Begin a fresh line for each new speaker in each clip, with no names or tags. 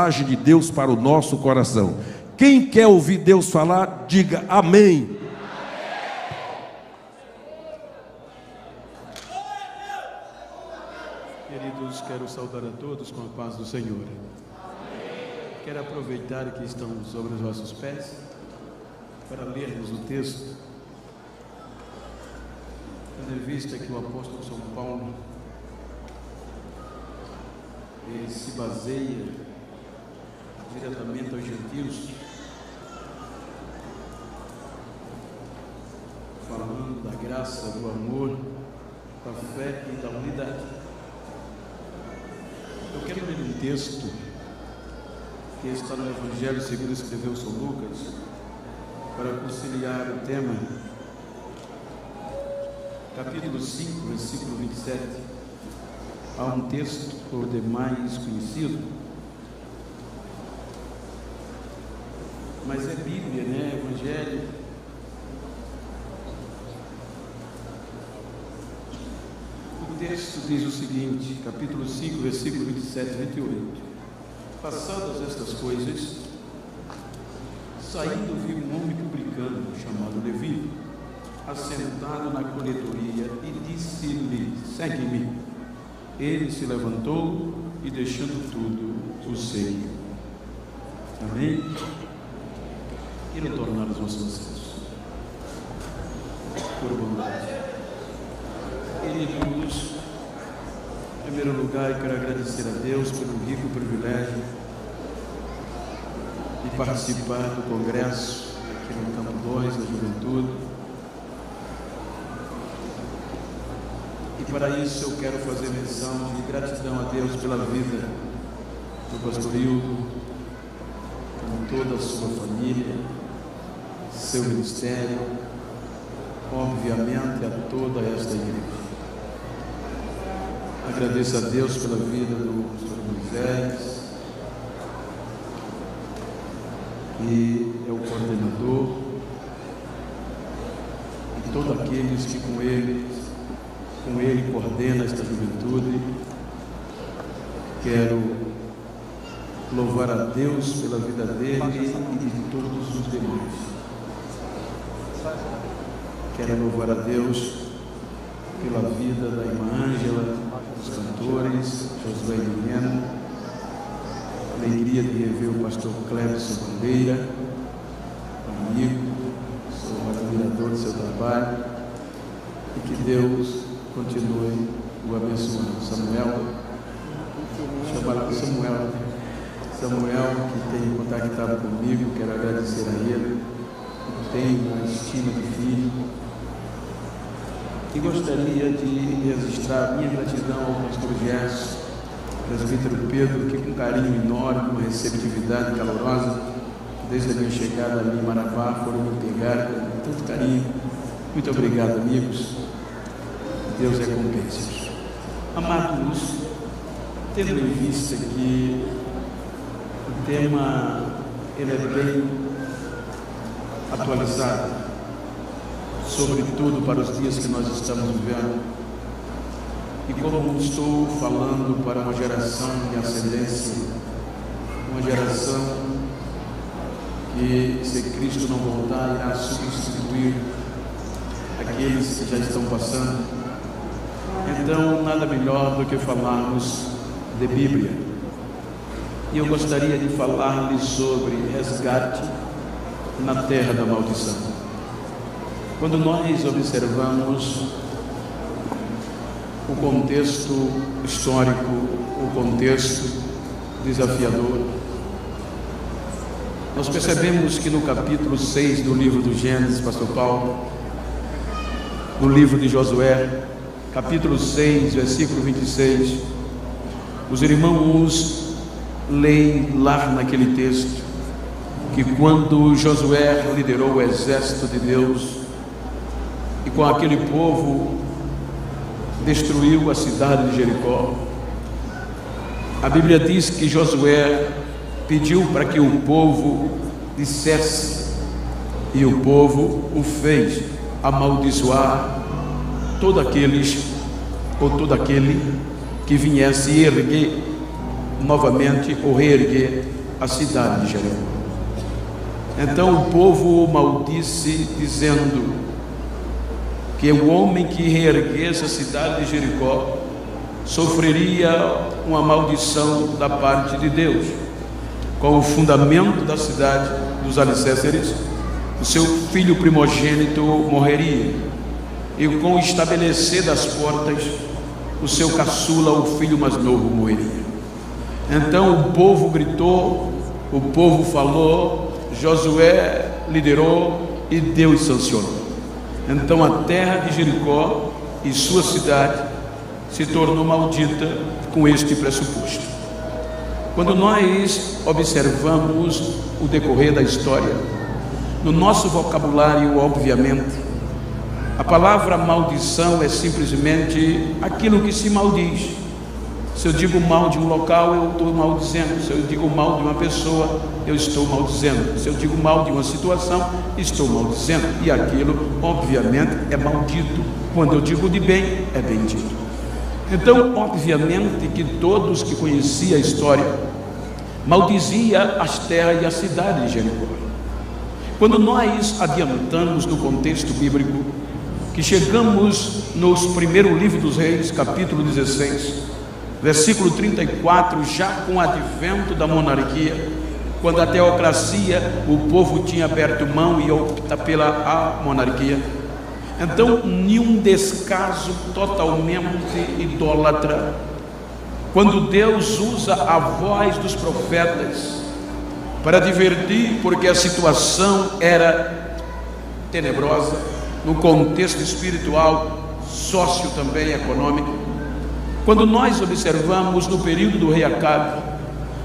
mensagem de Deus para o nosso coração. Quem quer ouvir Deus falar, diga amém.
Queridos, quero saudar a todos com a paz do Senhor. Quero aproveitar que estão sobre os vossos pés para lermos o texto, tendo em vista que o apóstolo São Paulo ele se baseia diretamente aos gentios, falando da graça, do amor, da fé e da unidade. Eu quero ler um texto que está no Evangelho segundo escreveu São Lucas, para conciliar o tema, capítulo 5, versículo 27. Há um texto por demais conhecido, mas é Bíblia, né? Evangelho. O texto diz o seguinte, capítulo 5, versículo 27 e 28. Passadas estas coisas, saindo viu um homem publicano, chamado Levi, assentado na coletoria, e disse-lhe: segue-me. Ele se levantou e, deixando tudo, o seguiu. Amém? E retornar aos nossos assentos. Por bondade. Queridos, em primeiro lugar, quero agradecer a Deus pelo rico privilégio de participar do congresso aqui no Campo 2 da Juventude. E para isso eu quero fazer menção de gratidão a Deus pela vida do pastor Hildo, com toda a sua família, seu ministério, obviamente a toda esta igreja. Agradeço a Deus pela vida do pastor Moisés, que é o coordenador, e todos aqueles que com ele coordena esta juventude. Quero louvar a Deus pela vida dele e de todos os demais. Quero louvar a Deus pela vida da irmã Ângela, dos cantores, Josué e Helena. Alegria de rever o pastor Cleberson Bandeira, amigo, sou admirador do seu trabalho, e que Deus continue o abençoando. Samuel, que tem contactado comigo, quero agradecer a ele, tenho uma estima de filho, e gostaria de registrar minha gratidão ao pastor Gerson, presbítero Pedro, que com carinho enorme, com receptividade calorosa, desde a minha chegada ali em Marabá, foram me pegar com tanto carinho. Muito obrigado, amigos. Deus recompense. Amados, tendo em vista que o tema ele é bem atualizado, sobretudo para os dias que nós estamos vivendo, e como estou falando para uma geração de ascendência, uma geração que, se Cristo não voltar, irá substituir aqueles que já estão passando. Então, nada melhor do que falarmos de Bíblia. E eu gostaria de falar-lhes sobre resgate na terra da maldição. Quando nós observamos o contexto histórico, o contexto desafiador, nós percebemos que no capítulo 6 do livro do Gênesis, pastor Paulo, no livro de Josué, capítulo 6, versículo 26, os irmãos leem lá naquele texto que quando Josué liderou o exército de Deus e com aquele povo destruiu a cidade de Jericó, a Bíblia diz que Josué pediu para que o povo dissesse, e o povo o fez, amaldiçoar todo aquele que viesse erguer novamente ou reerguer a cidade de Jericó. Então o povo maldisse, dizendo que o homem que reerguesse a cidade de Jericó sofreria uma maldição da parte de Deus. Com o fundamento da cidade, dos alicerces, o seu filho primogênito morreria, e com o estabelecer das portas, o seu caçula, o filho mais novo, morreria. Então o povo gritou, o povo falou, Josué liderou e Deus sancionou. Então a terra de Jericó e sua cidade se tornou maldita com este pressuposto. Quando nós observamos o decorrer da história, no nosso vocabulário, obviamente, a palavra maldição é simplesmente aquilo que se maldiz. Se eu digo mal de um local, eu estou maldizendo. Se eu digo mal de uma pessoa, eu estou maldizendo. Se eu digo mal de uma situação, estou maldizendo. E aquilo, obviamente, é maldito. Quando eu digo de bem, é bendito. Então, obviamente que todos que conheciam a história maldizia as terras e a cidade de Jericó. Quando nós adiantamos no contexto bíblico, que chegamos nos primeiro livro dos Reis, capítulo 16, versículo 34, já com o advento da monarquia, quando a teocracia, o povo tinha aberto mão e opta pela monarquia. Então, nenhum descaso totalmente idólatra, quando Deus usa a voz dos profetas para advertir, porque a situação era tenebrosa, no contexto espiritual, sócio também econômico. Quando nós observamos no período do rei Acabe,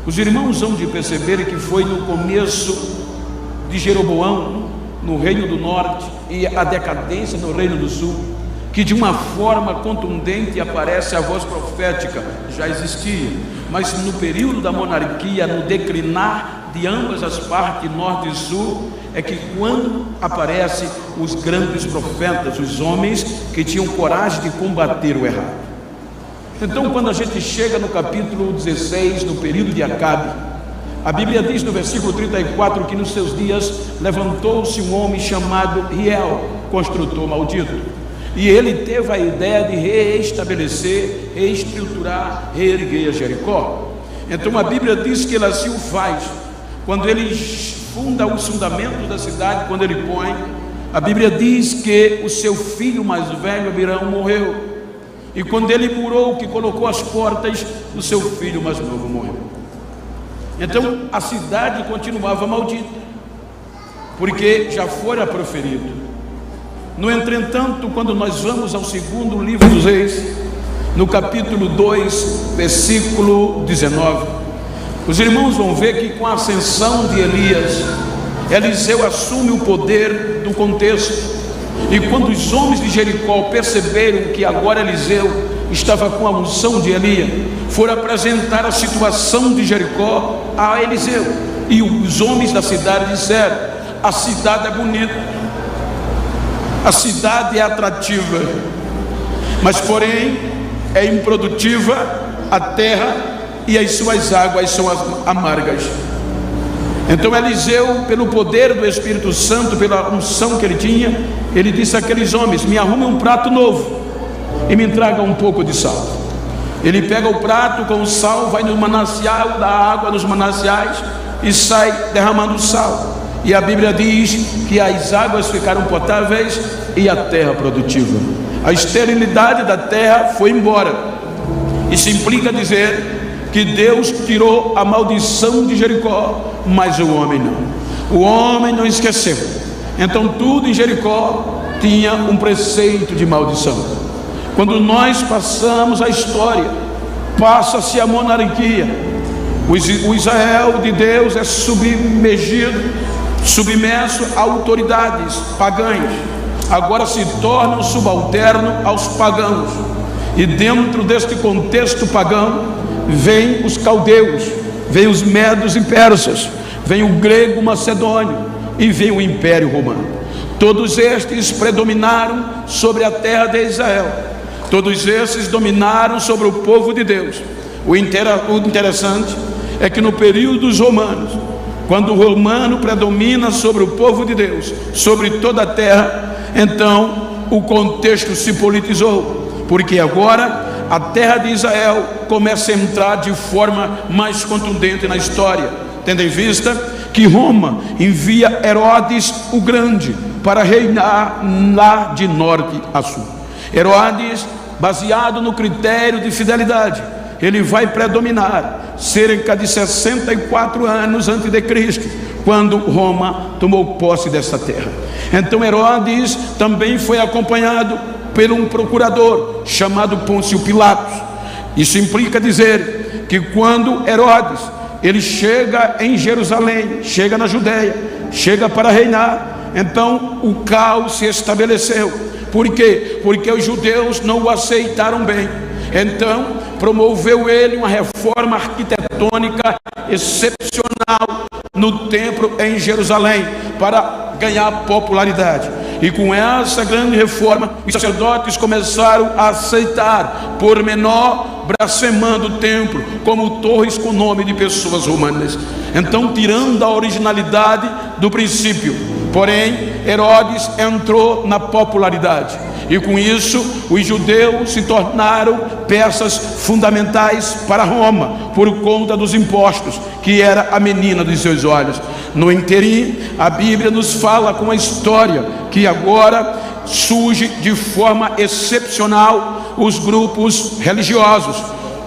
os irmãos vão de perceber que foi no começo de Jeroboão, no reino do norte, e a decadência no reino do sul, que de uma forma contundente aparece a voz profética. Já existia, mas no período da monarquia, no declinar de ambas as partes, norte e sul, é que quando aparecem os grandes profetas, os homens que tinham coragem de combater o errado. Então, quando a gente chega no capítulo 16, no período de Acabe, a Bíblia diz no versículo 34 que nos seus dias levantou-se um homem chamado Hiel, construtor maldito, e ele teve a ideia de reestabelecer, reestruturar, reerguer Jericó. Então a Bíblia diz que ele assim o faz. Quando ele funda os fundamentos da cidade, quando ele põe, a Bíblia diz que o seu filho mais velho, Abirão, morreu. E quando ele murou, que colocou as portas, o seu filho mais novo morreu. Então a cidade continuava maldita, porque já fora proferido. No entretanto, quando nós vamos ao segundo livro dos Reis, no capítulo 2, versículo 19, os irmãos vão ver que com a ascensão de Elias, Eliseu assume o poder do contexto. E quando os homens de Jericó perceberam que agora Eliseu estava com a unção de Elias, foram apresentar a situação de Jericó a Eliseu. E os homens da cidade disseram: a cidade é bonita, a cidade é atrativa, mas porém é improdutiva a terra e as suas águas são amargas. Então Eliseu, pelo poder do Espírito Santo, pela unção que ele tinha, ele disse àqueles homens: me arrume um prato novo e me traga um pouco de sal. Ele pega o prato com o sal, vai no manancial, dá água nos mananciais e sai derramando sal. E a Bíblia diz que as águas ficaram potáveis e a terra produtiva. A esterilidade da terra foi embora. Isso implica dizer que Deus tirou a maldição de Jericó, mas o homem não. O homem não esqueceu. Então tudo em Jericó tinha um preceito de maldição. Quando nós passamos a história, passa-se a monarquia. O Israel de Deus é submerso a autoridades pagãs. Agora se torna um subalterno aos pagãos. E dentro deste contexto pagão, vem os caldeus, vem os medos e persas, vem o grego macedônio e vem o império romano. Todos estes predominaram sobre a terra de Israel. Todos esses dominaram sobre o povo de Deus. O interessante é que no período dos romanos, quando o romano predomina sobre o povo de Deus, sobre toda a terra, então o contexto se politizou, porque agora a terra de Israel começa a entrar de forma mais contundente na história, tendo em vista que Roma envia Herodes o Grande para reinar lá de norte a sul. Herodes, baseado no critério de fidelidade, ele vai predominar cerca de 64 anos antes de Cristo, quando Roma tomou posse dessa terra. Então Herodes também foi acompanhado por um procurador chamado Pôncio Pilatos. Isso implica dizer que quando Herodes ele chega em Jerusalém, chega na Judéia, chega para reinar, então o caos se estabeleceu. Por quê? Porque os judeus não o aceitaram bem. Então promoveu ele uma reforma arquitetônica excepcional no templo em Jerusalém, para ganhar popularidade. E com essa grande reforma, os sacerdotes começaram a aceitar por menor, blasfemando o templo como torres com nome de pessoas romanas. Então, tirando a originalidade do princípio, porém Herodes entrou na popularidade, e com isso os judeus se tornaram peças fundamentais para Roma, por conta dos impostos, que era a menina dos seus olhos. No interim, a Bíblia nos fala com a história que agora surge de forma excepcional os grupos religiosos,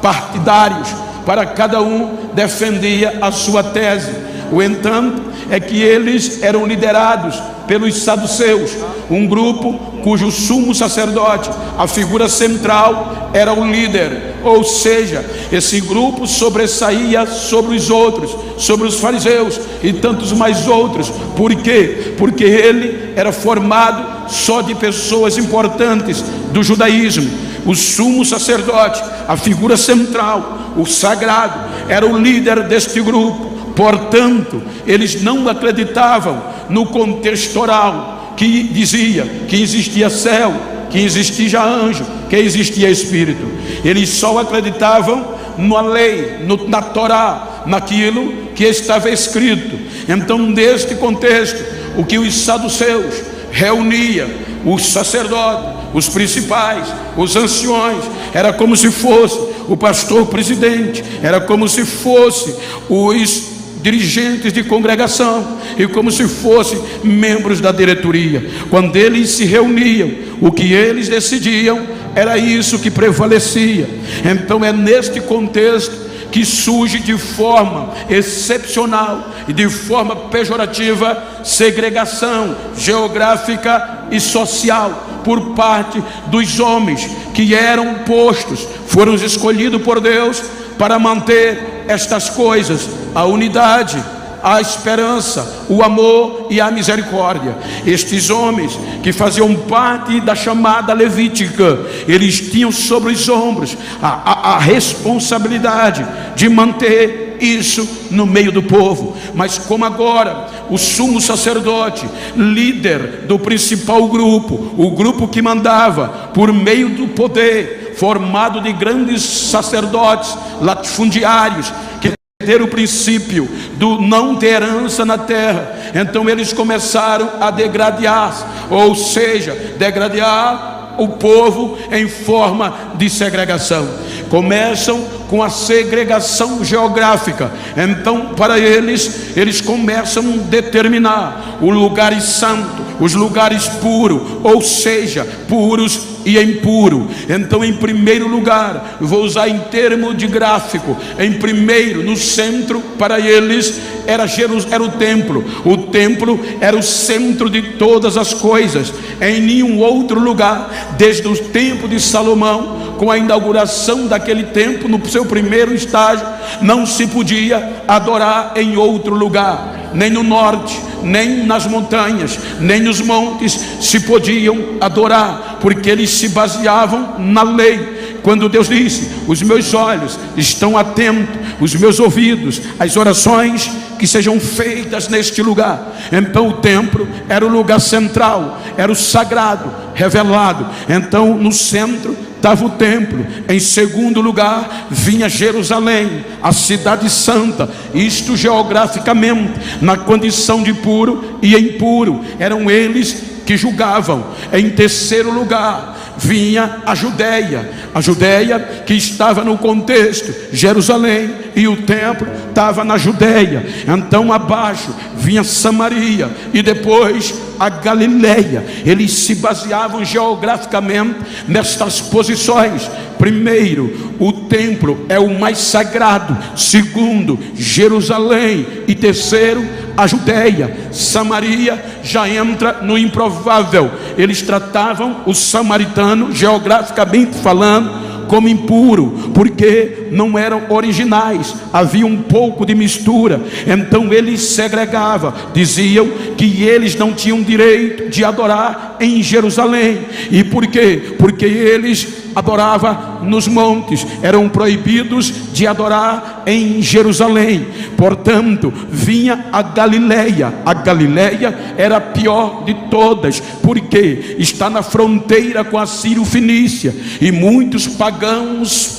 partidários, para cada um defendia a sua tese. O entanto é que eles eram liderados pelos saduceus, um grupo cujo sumo sacerdote, a figura central, era o líder, ou seja, esse grupo sobressaía sobre os outros, sobre os fariseus e tantos mais outros. Por quê? Porque ele era formado só de pessoas importantes do judaísmo. O sumo sacerdote, a figura central, o sagrado, era o líder deste grupo. Portanto, eles não acreditavam no contexto oral, que dizia que existia céu, que existia anjo, que existia espírito. Eles só acreditavam na lei, na Torá, naquilo que estava escrito. Então, neste contexto, o que os saduceus reuniam, os sacerdotes, os principais, os anciões, era como se fosse o pastor presidente, era como se fosse os dirigentes de congregação, e como se fossem membros da diretoria. Quando eles se reuniam, o que eles decidiam era isso que prevalecia. Então é neste contexto que surge de forma excepcional e de forma pejorativa segregação geográfica e social por parte dos homens que eram postos, foram escolhidos por Deus para manter estas coisas: a unidade, a esperança, o amor e a misericórdia. Estes homens que faziam parte da chamada levítica, eles tinham sobre os ombros a responsabilidade de manter isso no meio do povo. Mas como agora o sumo sacerdote, líder do principal grupo, o grupo que mandava por meio do poder, formado de grandes sacerdotes latifundiários, que ter o princípio do não ter herança na terra, então eles começaram a degradar, ou seja, degradar o povo em forma de segregação. Começam com a segregação geográfica. Então, para eles começam a determinar o lugar santo, os lugares puros, ou seja, puros e impuro. Então, em primeiro lugar, vou usar em termo de gráfico, em primeiro, no centro, para eles era o templo. O templo era o centro de todas as coisas. Em nenhum outro lugar, desde o tempo de Salomão, com a inauguração daquele templo, no seu primeiro estágio, não se podia adorar em outro lugar, nem no norte, nem nas montanhas, nem nos montes se podiam adorar, porque eles se baseavam na lei, quando Deus disse: os meus olhos estão atentos, os meus ouvidos, as orações que sejam feitas neste lugar. Então o templo era o lugar central, era o sagrado revelado. Então no centro estava o templo, em segundo lugar vinha Jerusalém, a cidade santa, isto geograficamente, na condição de puro e impuro, eram eles que julgavam. Em terceiro lugar vinha a Judéia que estava no contexto, Jerusalém e o templo estava na Judéia. Então abaixo vinha Samaria e depois a Galileia. Eles se baseavam geograficamente nestas posições. Primeiro, o templo é o mais sagrado. Segundo, Jerusalém. E terceiro, a Judéia. Samaria já entra no improvável. Eles tratavam o samaritano, geograficamente falando, como impuro, porque não eram originais, havia um pouco de mistura. Então eles segregavam, diziam que eles não tinham direito de adorar em Jerusalém. E por quê? Porque eles adoravam nos montes, eram proibidos de adorar em Jerusalém. Portanto, vinha a Galileia. A Galileia era a pior de todas, porque está na fronteira com a Sírio-Fenícia, e muitos pagãos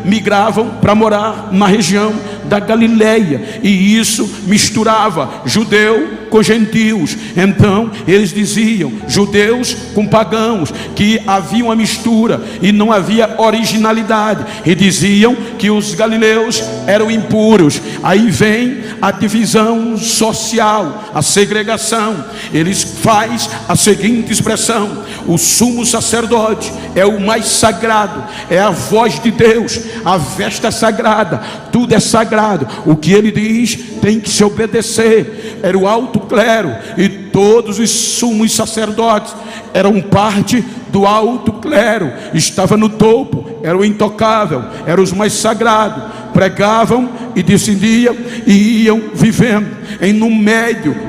migravam para morar na região da Galileia, e isso misturava judeu com gentios. Então eles diziam, judeus com pagãos, que havia uma mistura e não havia originalidade, e diziam que os galileus eram impuros. Aí vem a divisão social, a segregação. Eles faz a seguinte expressão: o sumo sacerdote é o mais sagrado, é a voz de Deus, a festa é sagrada, tudo é sagrado, o que ele diz tem que se obedecer. Era o alto clero, e todos os sumos sacerdotes eram parte do alto clero, estava no topo, era o intocável, eram os mais sagrados, pregavam e decidiam e iam vivendo.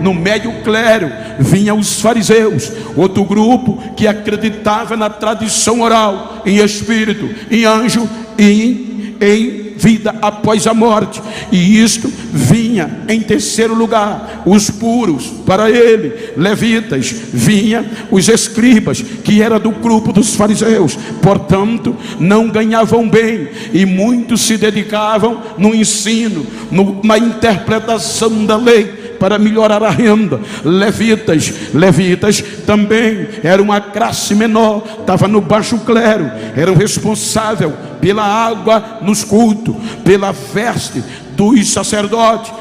No médio clero vinham os fariseus, outro grupo que acreditava na tradição oral, em espírito, em anjo e em vida após a morte. E isto vinha em terceiro lugar, os puros para ele, levitas. Vinha os escribas, que era do grupo dos fariseus, portanto não ganhavam bem, e muitos se dedicavam no ensino, na interpretação da lei, para melhorar a renda. Levitas também era uma classe menor, estava no baixo clero, eram responsáveis pela água nos cultos, pela veste dos sacerdotes.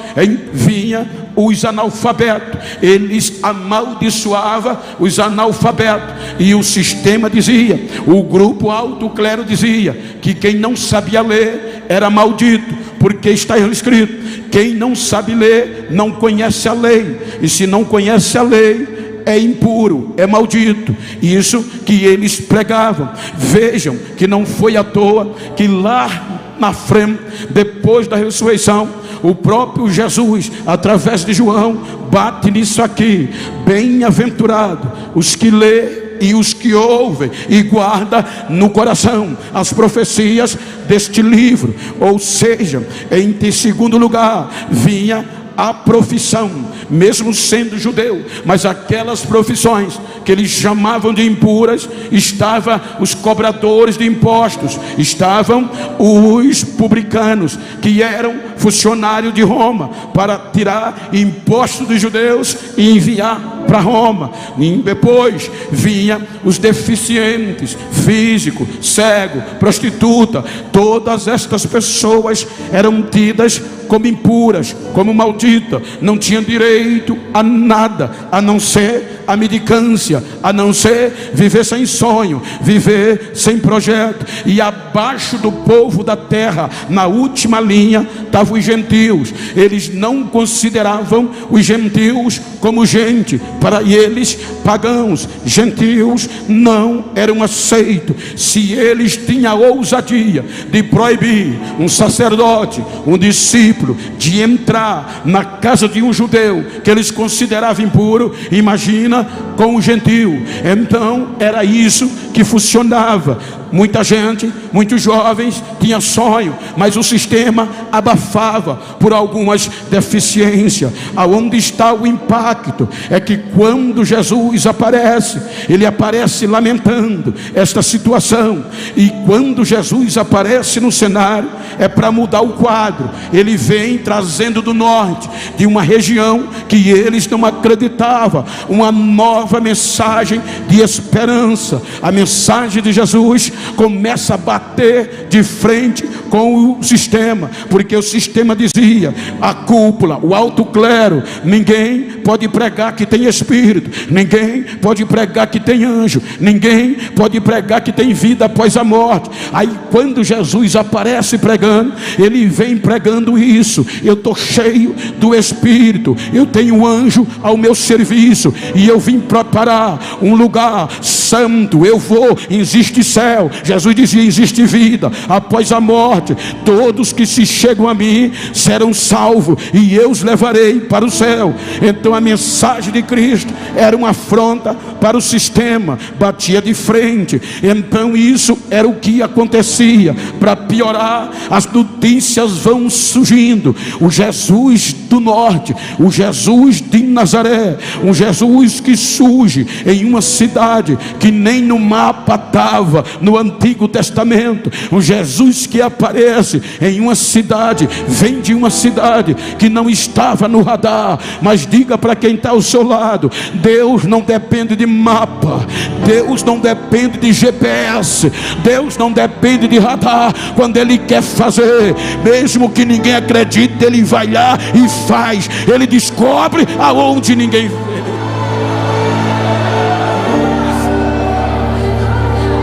Vinha os analfabetos, eles amaldiçoavam os analfabetos, e o sistema dizia, o grupo alto clero dizia, que quem não sabia ler era maldito, porque está escrito: quem não sabe ler não conhece a lei, e se não conhece a lei é impuro, é maldito. Isso que eles pregavam. Vejam que não foi à toa que lá na frente, depois da ressurreição, o próprio Jesus, através de João, bate nisso aqui: bem-aventurado os que lê e os que ouvem e guarda no coração as profecias deste livro. Ou seja, em segundo lugar vinha a profissão, mesmo sendo judeu, mas aquelas profissões que eles chamavam de impuras, estavam os cobradores de impostos, estavam os publicanos, que eram funcionários de Roma, para tirar impostos dos judeus e enviar para Roma. E depois vinha os deficientes físico, cego, prostituta. Todas estas pessoas eram tidas como impuras, como maldita, não tinham direito a nada, a não ser a mendicância, a não ser viver sem sonho, viver sem projeto. E abaixo do povo da terra, na última linha, estavam os gentios. Eles não consideravam os gentios como gente. Para eles, pagãos, gentios não eram aceitos. Se eles tinham a ousadia de proibir um sacerdote, um discípulo, de entrar na casa de um judeu que eles consideravam impuro, imagina com um gentio. Então era isso que funcionava. Muita gente, muitos jovens tinham sonho, mas o sistema abafava por algumas deficiências. Aonde está o impacto? É que quando Jesus aparece, ele aparece lamentando esta situação. E quando Jesus aparece no cenário, é para mudar o quadro. Ele vem trazendo do norte, de uma região que eles não acreditavam, uma nova mensagem de esperança. A mensagem de Jesus começa a bater de frente com o sistema, porque o sistema dizia: a cúpula, o alto clero, ninguém pode pregar que tem espírito, ninguém pode pregar que tem anjo, ninguém pode pregar que tem vida após a morte. Aí quando Jesus aparece pregando, ele vem pregando isso: eu estou cheio do Espírito, eu tenho anjo ao meu serviço, e eu vim preparar um lugar santo. Eu vou, existe céu. Jesus dizia: existe vida após a morte. Todos que se chegam a mim serão salvos, e eu os levarei para o céu. Então a mensagem de Cristo era uma afronta para o sistema, batia de frente. Então isso era o que acontecia. Para piorar, as notícias vão surgindo: o Jesus do norte, o Jesus de Nazaré, um Jesus que surge em uma cidade que nem no mapa estava no Antigo Testamento, um Jesus que aparece em uma cidade, vem de uma cidade que não estava no radar. Mas diga para quem está ao seu lado: Deus não depende de mapa, Deus não depende de GPS, Deus não depende de radar. Quando Ele quer fazer, mesmo que ninguém acredite, Ele vai lá e faz. Ele descobre aonde ninguém vê.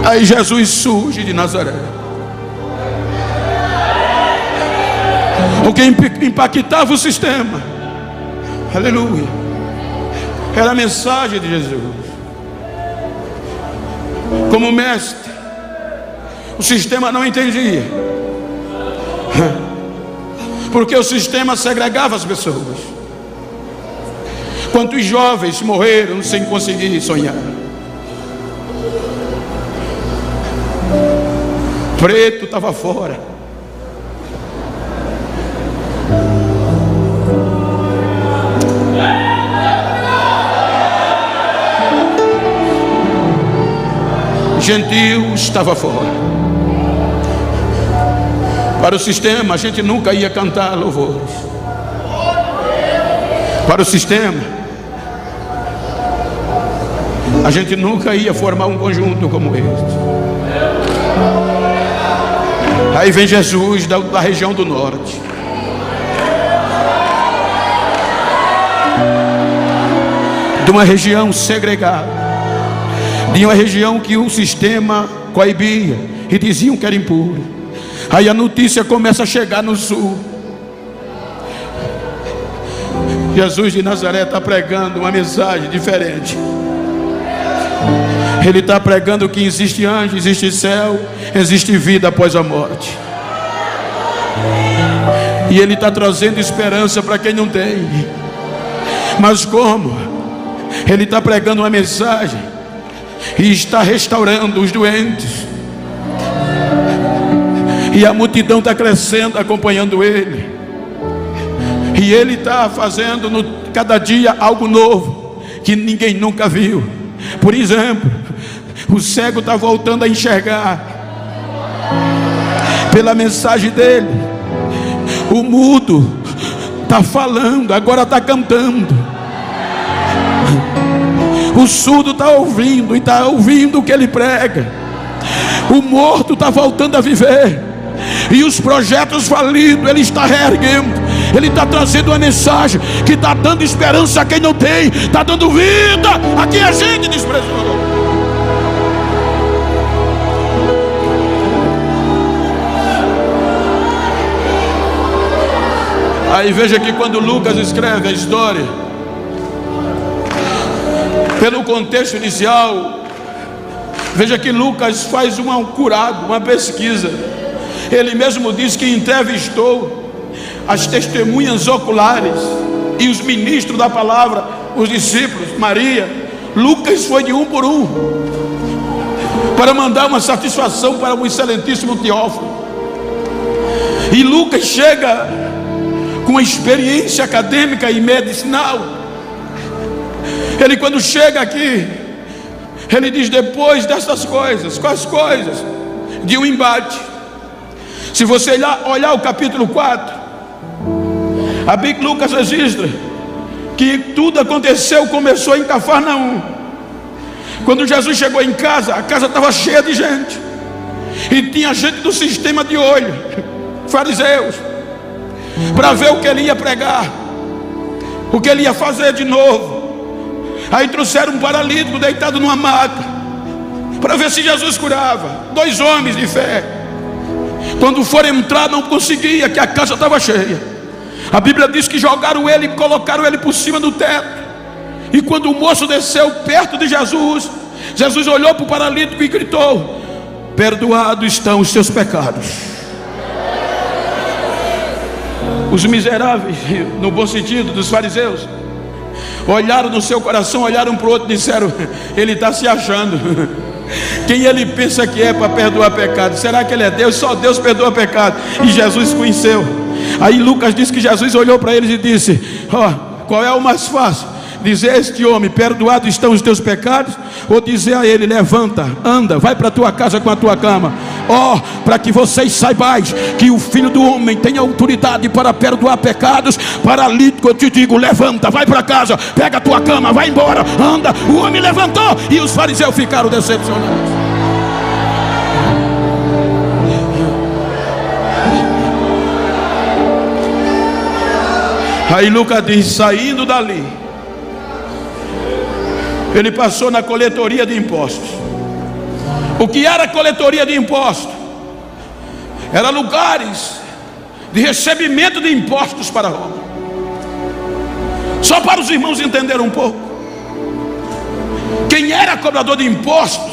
Aí Jesus surge de Nazaré. O que impactava o sistema, aleluia, era a mensagem de Jesus. Como mestre, o sistema não entendia, porque o sistema segregava as pessoas. Quantos jovens morreram sem conseguir sonhar? Preto estava fora. Gentil estava fora. Para o sistema, a gente nunca ia cantar louvores. Para o sistema, a gente nunca ia formar um conjunto como este. Aí vem Jesus da região do norte. De uma região segregada, de uma região que o sistema coibia e diziam que era impuro. Aí a notícia começa a chegar no sul. Jesus de Nazaré está pregando uma mensagem diferente. Ele está pregando que existe anjo, existe céu, existe vida após a morte. E ele está trazendo esperança para quem não tem. Mas como? Ele está pregando uma mensagem e está restaurando os doentes. E a multidão está crescendo, acompanhando ele. E ele está fazendo cada dia algo novo que ninguém nunca viu. Por exemplo, o cego está voltando a enxergar pela mensagem dele. O mudo está falando, agora está cantando. O surdo está ouvindo e está ouvindo o que ele prega. O morto está voltando a viver. E os projetos falidos ele está reerguendo. Ele está trazendo uma mensagem que está dando esperança a quem não tem, está dando vida a quem a gente desprezou. Aí veja que quando Lucas escreve a história, pelo contexto inicial, veja que Lucas faz um curado, uma pesquisa. Ele mesmo diz que entrevistou as testemunhas oculares e os ministros da palavra, os discípulos, Maria. Lucas foi de um por um. para mandar uma satisfação para o excelentíssimo Teófilo. E Lucas chega com uma experiência acadêmica e medicinal. Ele, quando chega aqui, ele diz: depois dessas coisas. Quais coisas? De um embate. Se você olhar o capítulo 4, a Bíblia Lucas registra que tudo começou em Cafarnaum. Quando Jesus chegou em casa, a casa estava cheia de gente, e tinha gente do sistema de olho, fariseus, para ver o que ele ia pregar, o que ele ia fazer de novo. Aí trouxeram um paralítico deitado numa maca, para ver se Jesus curava. 2 homens de fé. Quando foram entrar, não conseguia, que a casa estava cheia. A Bíblia diz que jogaram ele e colocaram ele por cima do teto. E quando o moço desceu perto de Jesus, Jesus olhou para o paralítico e gritou: perdoados estão os seus pecados. Os miseráveis, no bom sentido, dos fariseus, olharam no seu coração, olharam para o outro e disseram: ele está se achando. Quem ele pensa que é para perdoar pecado? Será que ele é Deus? Só Deus perdoa pecado. E Jesus conheceu. Aí Lucas diz que Jesus olhou para eles e disse: qual é o mais fácil? Dizer a este homem: perdoados estão os teus pecados? Ou dizer a ele: levanta, anda, vai para a tua casa com a tua cama? Para que vocês saibais que o Filho do Homem tem autoridade para perdoar pecados. Paralítico, eu te digo: levanta, vai para casa, pega a tua cama, vai embora, anda. O homem levantou e os fariseus ficaram decepcionados. Aí Lucas diz: saindo dali, ele passou na coletoria de impostos. O que era a coletoria de impostos? Era lugares de recebimento de impostos para Roma. Só para os irmãos entenderem um pouco, quem era cobrador de impostos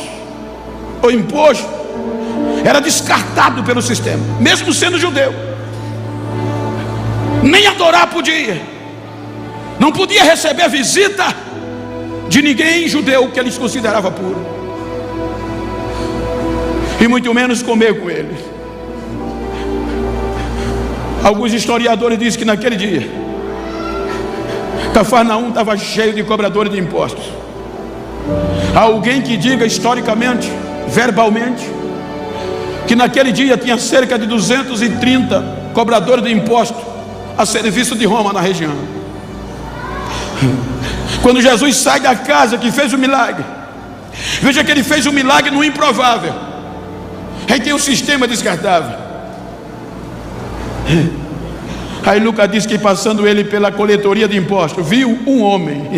ou imposto era descartado pelo sistema, mesmo sendo judeu. Nem adorar podia, não podia receber visita de ninguém judeu que eles consideravam puro, e muito menos comer com eles. Alguns historiadores dizem que naquele dia Cafarnaum estava cheio de cobradores de impostos. Há alguém que diga historicamente, verbalmente, que naquele dia tinha cerca de 230 cobradores de impostos a serviço de Roma na região. Quando Jesus sai da casa que fez o milagre, veja que ele fez um milagre no improvável, em que o sistema descartável. Aí Lucas diz que passando ele pela coletoria de impostos, viu um homem.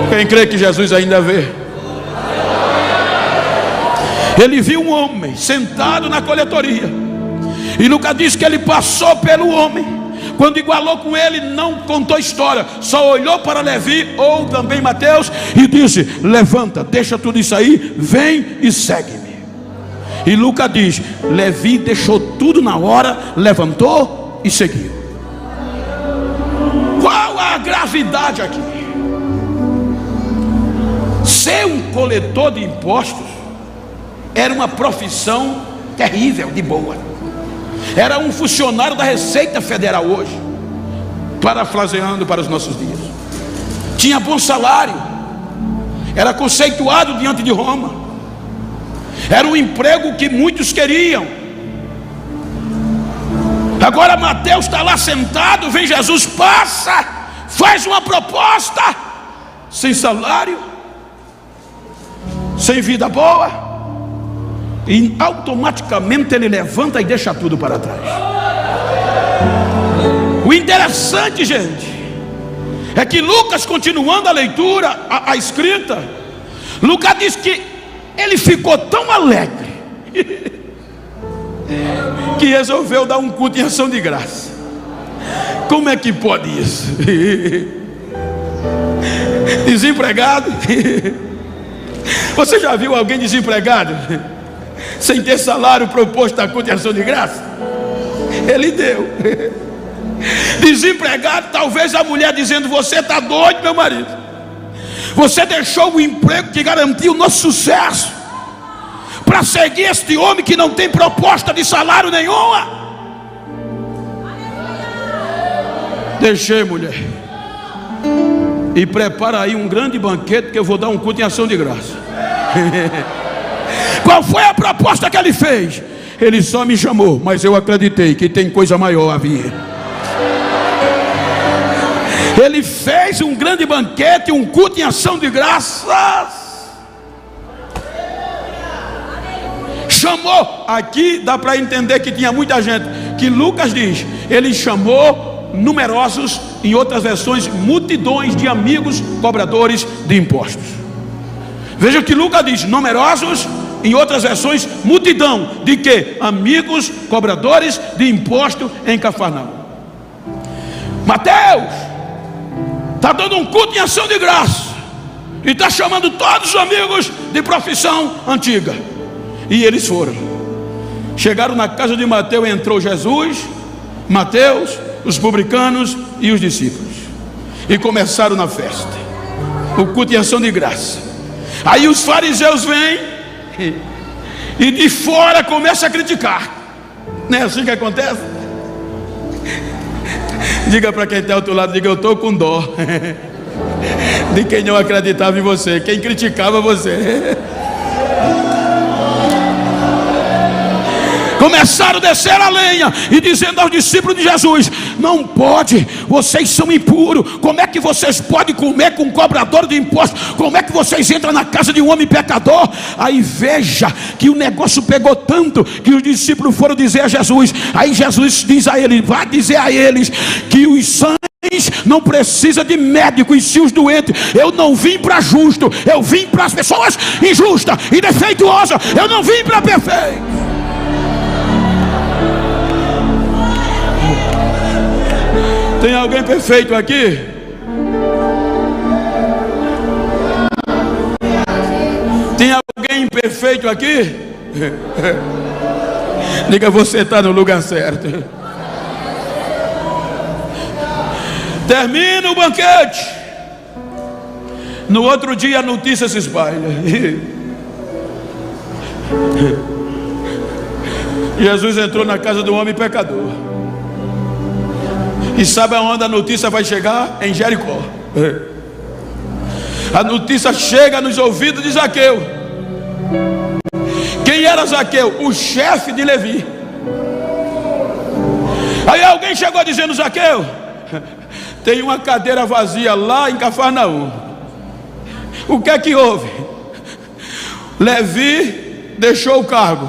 Quem crê que Jesus ainda vê? Ele viu um homem sentado na coletoria, e Lucas diz que ele passou pelo homem. Quando igualou com ele, não contou história, só olhou para Levi, ou também Mateus, e disse: levanta, deixa tudo isso aí, vem e segue-me. E Lucas diz: Levi deixou tudo na hora, levantou e seguiu. Qual a gravidade aqui? Ser um coletor de impostos era uma profissão terrível, de boa. Era um funcionário da Receita Federal hoje, parafraseando para os nossos dias. Tinha bom salário, era conceituado diante de Roma, era um emprego que muitos queriam. Agora Mateus está lá sentado, vem Jesus, passa, faz uma proposta, sem salário, sem vida boa, e automaticamente ele levanta e deixa tudo para trás. O interessante, gente, é que Lucas, continuando a leitura, a escrita, Lucas diz que ele ficou tão alegre que resolveu dar um culto em ação de graça. Como é que pode isso? Desempregado. Você já viu alguém desempregado sem ter salário proposto a culto em ação de graça? Ele deu. Desempregado, talvez a mulher dizendo: você está doido, meu marido, Você deixou o emprego que garantiu o nosso sucesso para seguir este homem que não tem proposta de salário nenhuma. Deixei, mulher. E prepara aí um grande banquete, que eu vou dar um culto em ação de graça. Qual foi a proposta que ele fez? Ele só me chamou, mas eu acreditei que tem coisa maior a vir. Ele fez um grande banquete, um culto em ação de graças. Chamou, aqui dá para entender que tinha muita gente, que Lucas diz, ele chamou numerosos, em outras versões, multidões de amigos cobradores de impostos. Veja que Lucas diz, numerosos, em outras versões, multidão de quê? Amigos cobradores de imposto em Cafarnaum. Mateus está dando um culto em ação de graça e está chamando todos os amigos de profissão antiga. E eles foram. Chegaram na casa de Mateus, entrou Jesus, Mateus, os publicanos e os discípulos, e começaram na festa, o culto em ação de graça. Aí os fariseus vêm e de fora começam a criticar. Não é assim que acontece? Diga para quem está ao teu lado, diga: eu estou com dó de quem não acreditava em você, quem criticava você. Começaram a descer a lenha e dizendo aos discípulos de Jesus: não pode, vocês são impuros. Como é que vocês podem comer com um cobrador de impostos? Como é que vocês entram na casa de um homem pecador? Aí veja que o negócio pegou tanto que os discípulos foram dizer a Jesus. Aí Jesus diz a eles: vai dizer a eles que os sãos não precisa de médico, e se os doentes. Eu não vim para justo, eu vim para as pessoas injustas e defeituosas. Eu não vim para perfeito. Tem alguém perfeito aqui? Tem alguém imperfeito aqui? Diga: você está no lugar certo. Termina o banquete. No outro dia a notícia se espalha. Jesus entrou na casa do homem pecador. E sabe aonde a notícia vai chegar? Em Jericó. A notícia chega nos ouvidos de Zaqueu. Quem era Zaqueu? O chefe de Levi. Aí alguém chegou dizendo: Zaqueu, tem uma cadeira vazia lá em Cafarnaum. O que é que houve? Levi deixou o cargo.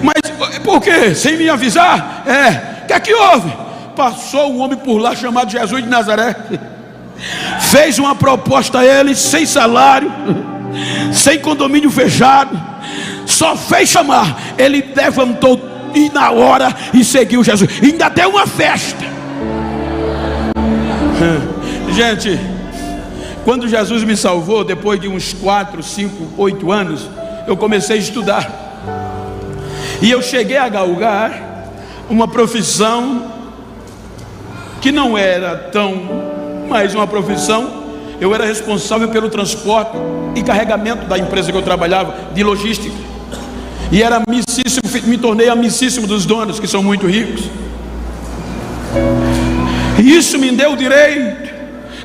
Mas por quê? Sem me avisar? O que é que houve? Passou um homem por lá chamado Jesus de Nazaré, fez uma proposta a ele, sem salário, sem condomínio fechado, só fez chamar. Ele levantou e na hora e seguiu Jesus, ainda deu uma festa. Gente, quando Jesus me salvou, depois de uns 4, 5, 8 anos, eu comecei a estudar, e eu cheguei a galgar uma profissão que não era tão mais uma profissão. Eu era responsável pelo transporte e carregamento da empresa que eu trabalhava, de logística, e era amicíssimo, me tornei amicíssimo dos donos, que são muito ricos. E isso me deu o direito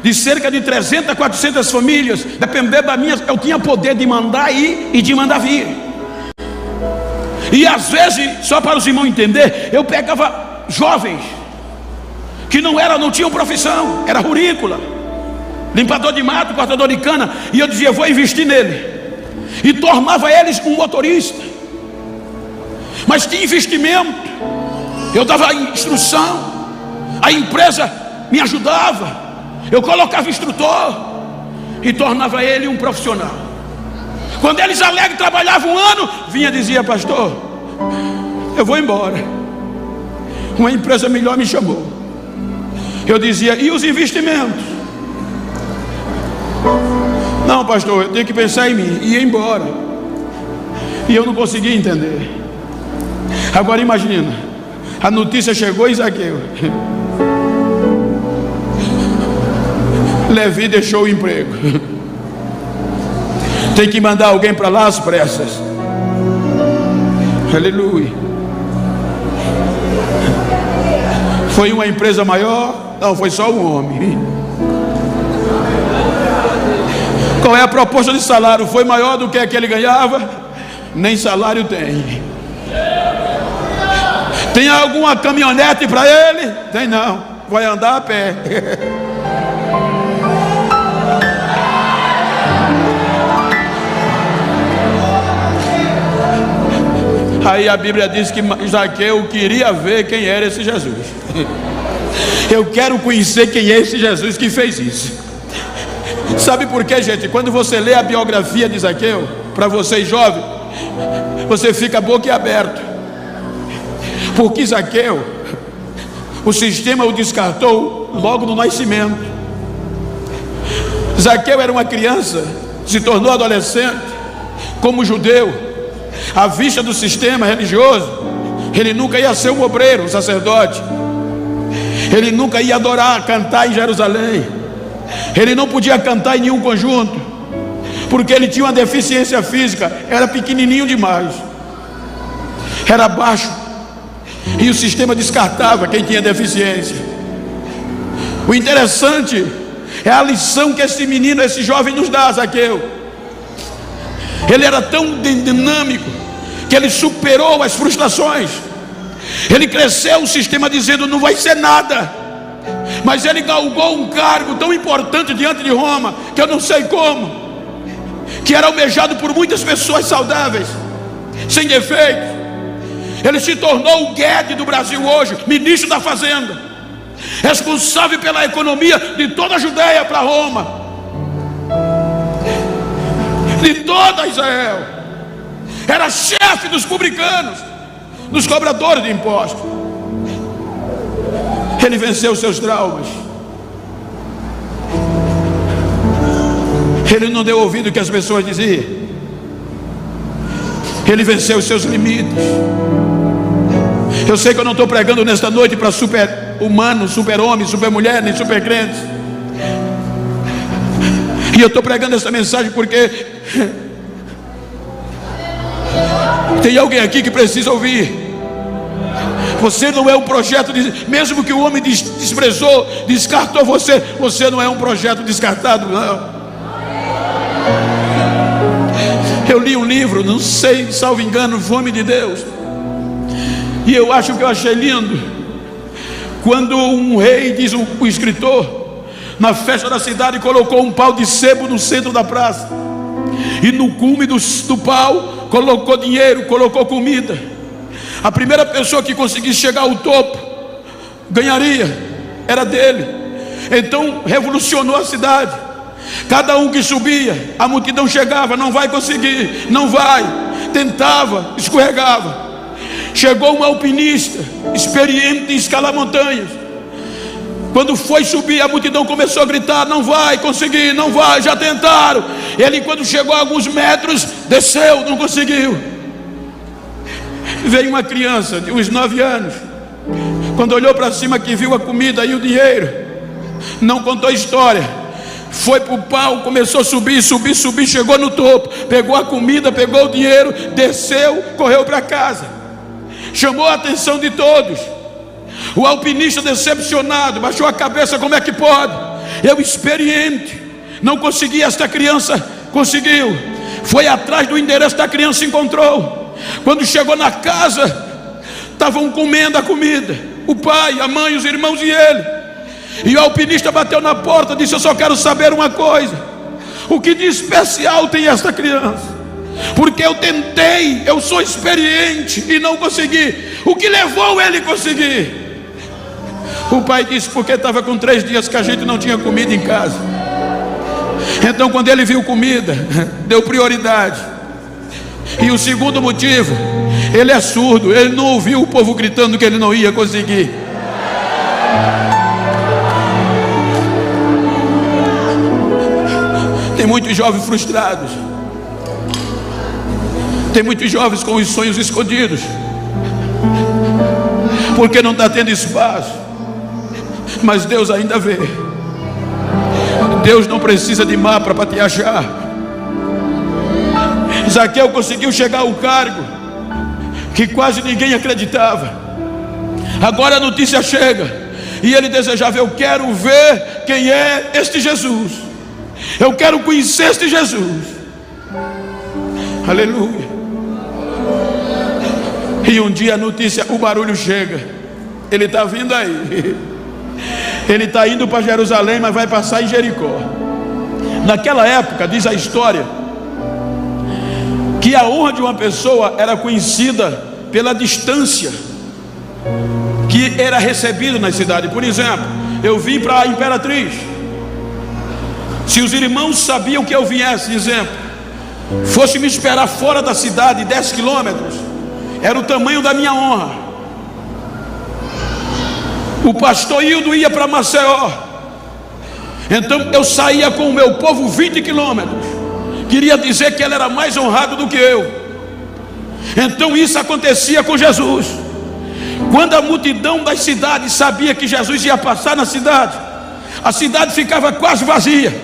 de cerca de 300 a 400 famílias, depender da minha, eu tinha poder de mandar ir e de mandar vir. E às vezes, só para os irmãos entender, eu pegava jovens que não tinham profissão, era rurícola, limpador de mato, cortador de cana, e eu dizia: vou investir nele, e tornava eles um motorista. Mas tinha investimento, eu dava instrução, a empresa me ajudava, eu colocava instrutor e tornava ele um profissional. Quando eles alegres trabalhavam um ano, vinha e dizia: pastor, eu vou embora, uma empresa melhor me chamou. Eu dizia: e os investimentos? Não, pastor, eu tenho que pensar em mim. E ia embora. E eu não conseguia entender. Agora imagina, a notícia chegou em Zaqueu. Levi deixou o emprego. Tem que mandar alguém para lá às pressas. Aleluia. Foi uma empresa maior? Não, foi só um homem. Qual é a proposta de salário? Foi maior do que ele ganhava? Nem salário tem. Tem alguma caminhonete para ele? Tem não, vai andar a pé. Aí a Bíblia diz que Zaqueu queria ver quem era esse Jesus. Eu quero conhecer quem é esse Jesus que fez isso. Sabe por quê, gente? Quando você lê a biografia de Zaqueu, para vocês jovens, você fica boquiaberto. Porque Zaqueu, o sistema o descartou logo no nascimento. Zaqueu era uma criança, se tornou adolescente, como judeu. À vista do sistema religioso, ele nunca ia ser um obreiro, um sacerdote. Ele nunca ia adorar, cantar em Jerusalém. Ele não podia cantar em nenhum conjunto, porque ele tinha uma deficiência física, era pequenininho demais, era baixo, e o sistema descartava quem tinha deficiência. O interessante é a lição que esse menino, esse jovem nos dá, Zaqueu. Ele era tão dinâmico que ele superou as frustrações. Ele cresceu, o sistema dizendo não vai ser nada, mas ele galgou um cargo tão importante diante de Roma, que eu não sei como, que era almejado por muitas pessoas saudáveis, sem defeitos. Ele se tornou o Guedes do Brasil hoje, ministro da Fazenda, responsável pela economia de toda a Judéia para Roma, de toda Israel. Era chefe dos publicanos, dos cobradores de impostos. Ele venceu seus traumas. Ele não deu ouvido ao que as pessoas diziam. Ele venceu os seus limites. Eu sei que eu não estou pregando nesta noite para super-humano, super-homem, super-mulher, nem super-crentes. E eu estou pregando essa mensagem porque tem alguém aqui que precisa ouvir. Você não é um projeto, mesmo que o homem desprezou, descartou você, você não é um projeto descartado, não. Eu li um livro, não sei, salvo engano, Fome de Deus, e eu acho que eu achei lindo, quando um rei, diz o escritor, na festa da cidade colocou um pau de sebo no centro da praça, e no cume do pau colocou dinheiro, colocou comida. A primeira pessoa que conseguisse chegar ao topo ganharia, era dele. Então revolucionou a cidade. Cada um que subia, a multidão chegava, não vai conseguir, não vai, tentava, escorregava. Chegou um alpinista experiente em escalar montanhas. Quando foi subir, a multidão começou a gritar: não vai conseguir, não vai, já tentaram. Ele, quando chegou a alguns metros, desceu, não conseguiu. Veio uma criança de uns 9 anos, quando olhou para cima, que viu a comida e o dinheiro, não contou a história, foi para o pau, começou a subir, chegou no topo, pegou a comida, pegou o dinheiro, desceu, correu para casa, chamou a atenção de todos. O alpinista, decepcionado, baixou a cabeça: como é que pode? Eu experiente, não consegui, esta criança conseguiu. Foi atrás do endereço da criança, encontrou. Quando chegou na casa, estavam comendo a comida, o pai, a mãe, os irmãos e ele. E o alpinista bateu na porta, disse: eu só quero saber uma coisa, o que de especial tem esta criança? Porque eu tentei, eu sou experiente e não consegui. O que levou ele a conseguir? O pai disse: porque estava com 3 dias que a gente não tinha comida em casa. Então, quando ele viu comida, deu prioridade. E o segundo motivo, ele é surdo, ele não ouviu o povo gritando que ele não ia conseguir. Tem muitos jovens frustrados, tem muitos jovens com os sonhos escondidos, porque não está tendo espaço. Mas Deus ainda vê. Deus não precisa de mapa para te achar. Zaqueu conseguiu chegar ao cargo que quase ninguém acreditava. Agora a notícia chega e ele desejava: eu quero ver quem é este Jesus, eu quero conhecer este Jesus. Aleluia. E um dia a notícia, o barulho chega, ele está vindo aí, ele está indo para Jerusalém, mas vai passar em Jericó. Naquela época, diz a história, que a honra de uma pessoa era conhecida pela distância que era recebido na cidade. Por exemplo, eu vim para a Imperatriz, se os irmãos sabiam que eu viesse, exemplo, fosse me esperar fora da cidade 10 quilômetros, era o tamanho da minha honra. O pastor Hildo ia para Maceió, então eu saía com o meu povo 20 quilômetros, queria dizer que ele era mais honrado do que eu. Então isso acontecia com Jesus. Quando a multidão das cidades sabia que Jesus ia passar na cidade, a cidade ficava quase vazia,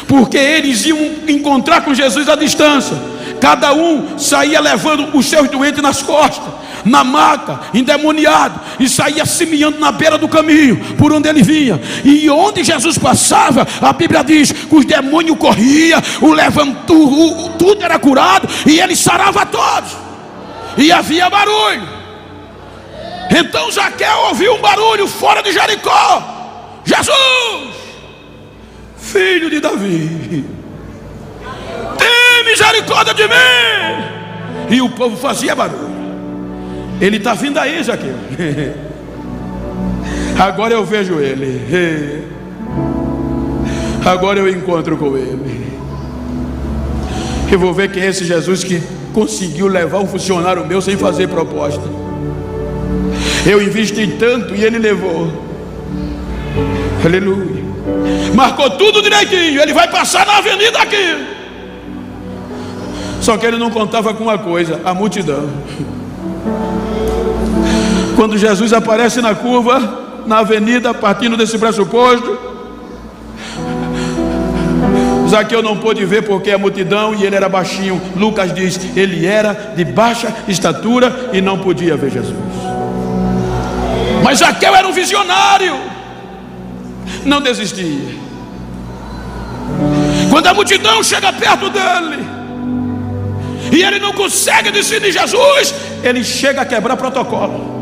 porque eles iam encontrar com Jesus à distância. Cada um saía levando os seus doentes nas costas, na maca, endemoniado, e saía semeando na beira do caminho por onde ele vinha. E onde Jesus passava, a Bíblia diz que os demônios corriam, tudo era curado, e ele sarava a todos, e havia barulho. Então Zaqueu ouviu um barulho fora de Jericó: Jesus, filho de Davi, tem misericórdia de mim. E o povo fazia barulho. Ele está vindo aí, Zaqueu. Agora eu vejo ele, agora eu encontro com ele. Eu vou ver quem é esse Jesus que conseguiu levar um funcionário meu sem fazer proposta. Eu investi tanto e ele levou. Aleluia. Marcou tudo direitinho, ele vai passar na avenida aqui. Só que ele não contava com uma coisa: a multidão. Quando Jesus aparece na curva, na avenida, partindo desse pressuposto, Zaqueu não pôde ver porque a multidão, e ele era baixinho. Lucas diz: ele era de baixa estatura e não podia ver Jesus. Mas Zaqueu era um visionário, não desistia. Quando a multidão chega perto dele e ele não consegue discernir Jesus, ele chega a quebrar protocolo.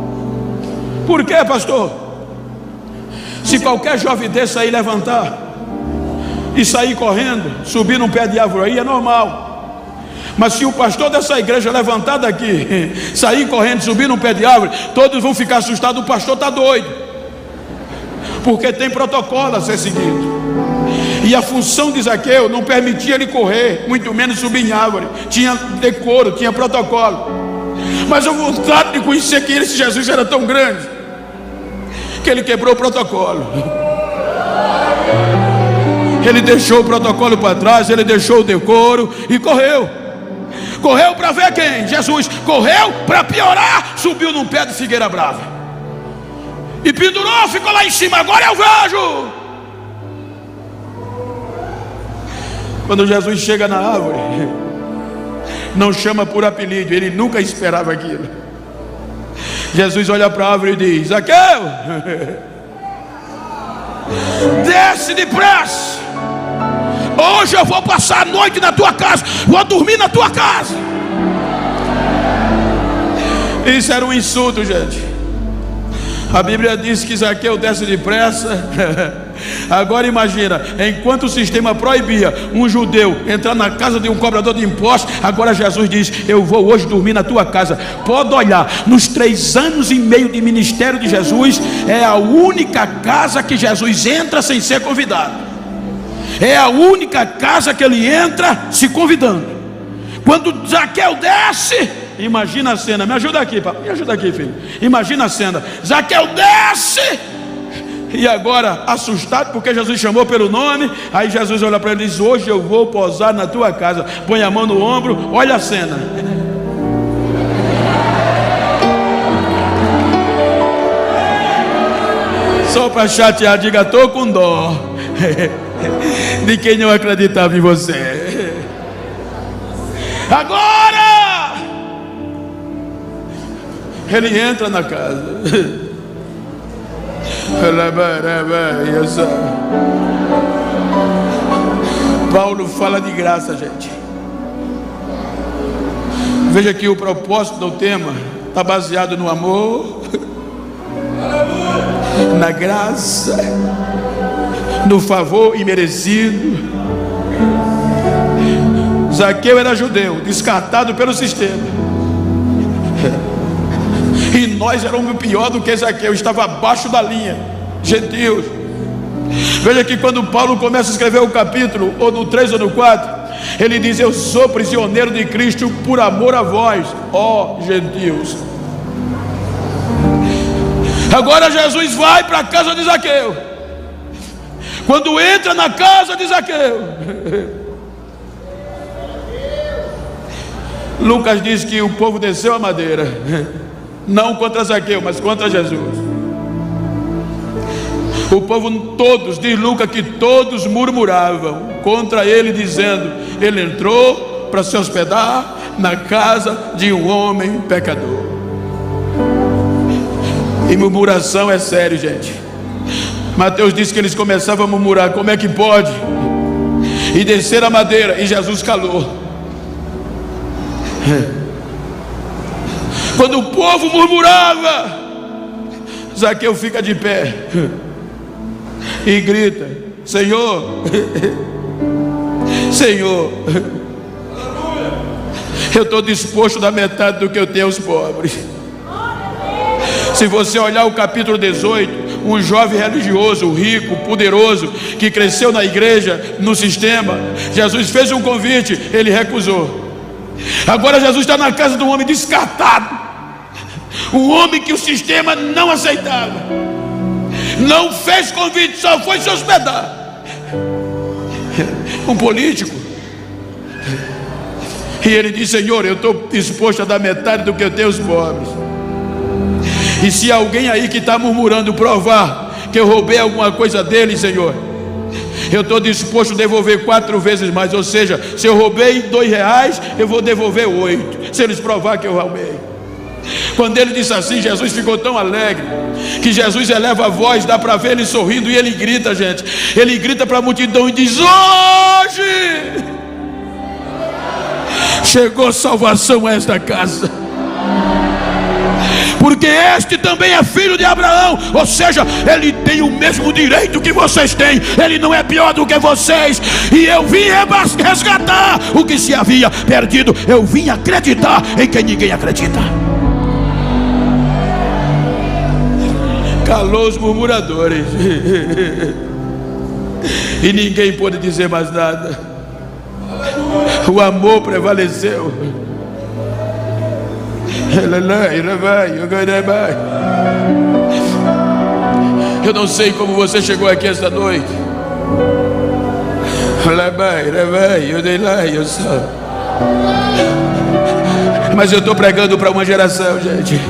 Por quê, pastor? Se qualquer jovem desse aí levantar e sair correndo, subir num pé de árvore aí, é normal. Mas se o pastor dessa igreja levantar daqui, sair correndo, subir num pé de árvore, todos vão ficar assustados. O pastor está doido, porque tem protocolo a ser seguido. E a função de Zaqueu não permitia ele correr, muito menos subir em árvore. Tinha decoro, tinha protocolo. Mas a vontade de conhecer que esse Jesus era tão grande que ele quebrou o protocolo. Ele deixou o protocolo para trás, ele deixou o decoro e correu. Correu para ver quem? Jesus. Correu para piorar, subiu num pé de figueira brava e pendurou, ficou lá em cima. Agora eu vejo. Quando Jesus chega na árvore, não chama por apelido, ele nunca esperava aquilo. Jesus olha para a árvore e diz: Zaqueu, desce depressa, hoje eu vou passar a noite na tua casa, vou dormir na tua casa. Isso era um insulto, gente. A Bíblia diz que Zaqueu desce depressa. Agora imagina, enquanto o sistema proibia um judeu entrar na casa de um cobrador de impostos, agora Jesus diz: eu vou hoje dormir na tua casa. Pode olhar, nos 3 anos e meio de ministério de Jesus, é a única casa que Jesus entra sem ser convidado. É a única casa que ele entra se convidando. Quando Zaqueu desce, imagina a cena. Me ajuda aqui, papai. Me ajuda aqui, filho. Imagina a cena. Zaqueu desce. E agora, assustado porque Jesus chamou pelo nome, aí Jesus olha para ele e diz: hoje eu vou posar na tua casa. Põe a mão no ombro, olha a cena. Só para chatear, diga: estou com dó de quem não acreditava em você. Agora ele entra na casa. Paulo fala de graça, gente. Veja que o propósito do tema está baseado no amor, na graça, no favor imerecido. Zaqueu era judeu, descartado pelo sistema, e nós éramos pior do que Zaqueu, estava abaixo da linha, gentios. Veja que quando Paulo começa a escrever o capítulo, ou no 3 ou no 4, ele diz: eu sou prisioneiro de Cristo por amor a vós, ó gentios. Agora Jesus vai para a casa de Zaqueu. Quando entra na casa de Zaqueu, Lucas diz que o povo desceu a madeira, não contra Zaqueu, mas contra Jesus. O povo todos, diz Lucas, que todos murmuravam contra ele, dizendo: ele entrou para se hospedar na casa de um homem pecador. E murmuração é sério, gente. Mateus diz que eles começavam a murmurar: como é que pode? E descer a madeira, e Jesus calou. Quando o povo murmurava, Zaqueu fica de pé e grita: Senhor, Senhor, eu estou disposto a dar metade do que eu tenho aos pobres. Se você olhar o capítulo 18, um jovem religioso, rico, poderoso, que cresceu na igreja, no sistema, Jesus fez um convite, ele recusou. Agora Jesus está na casa de um homem descartado, um homem que o sistema não aceitava, não fez convite, só foi se hospedar. Um político. E ele diz: Senhor, eu estou disposto a dar metade do que eu tenho aos pobres. E se alguém aí que está murmurando provar que eu roubei alguma coisa dele, Senhor, eu estou disposto a devolver 4 vezes mais. Ou seja, se eu roubei R$2, eu vou devolver 8, se eles provar que eu roubei. Quando ele disse assim, Jesus ficou tão alegre que Jesus eleva a voz, dá para ver ele sorrindo, e ele grita, gente. Ele grita para a multidão e diz: hoje chegou salvação a esta casa, porque este também é filho de Abraão. Ou seja, ele tem o mesmo direito que vocês têm, ele não é pior do que vocês. E eu vim resgatar o que se havia perdido. Eu vim acreditar em quem ninguém acredita. Calou os murmuradores e ninguém pôde dizer mais nada. O amor prevaleceu. Eu não sei como você chegou aqui esta noite, mas eu estou pregando para uma geração, gente.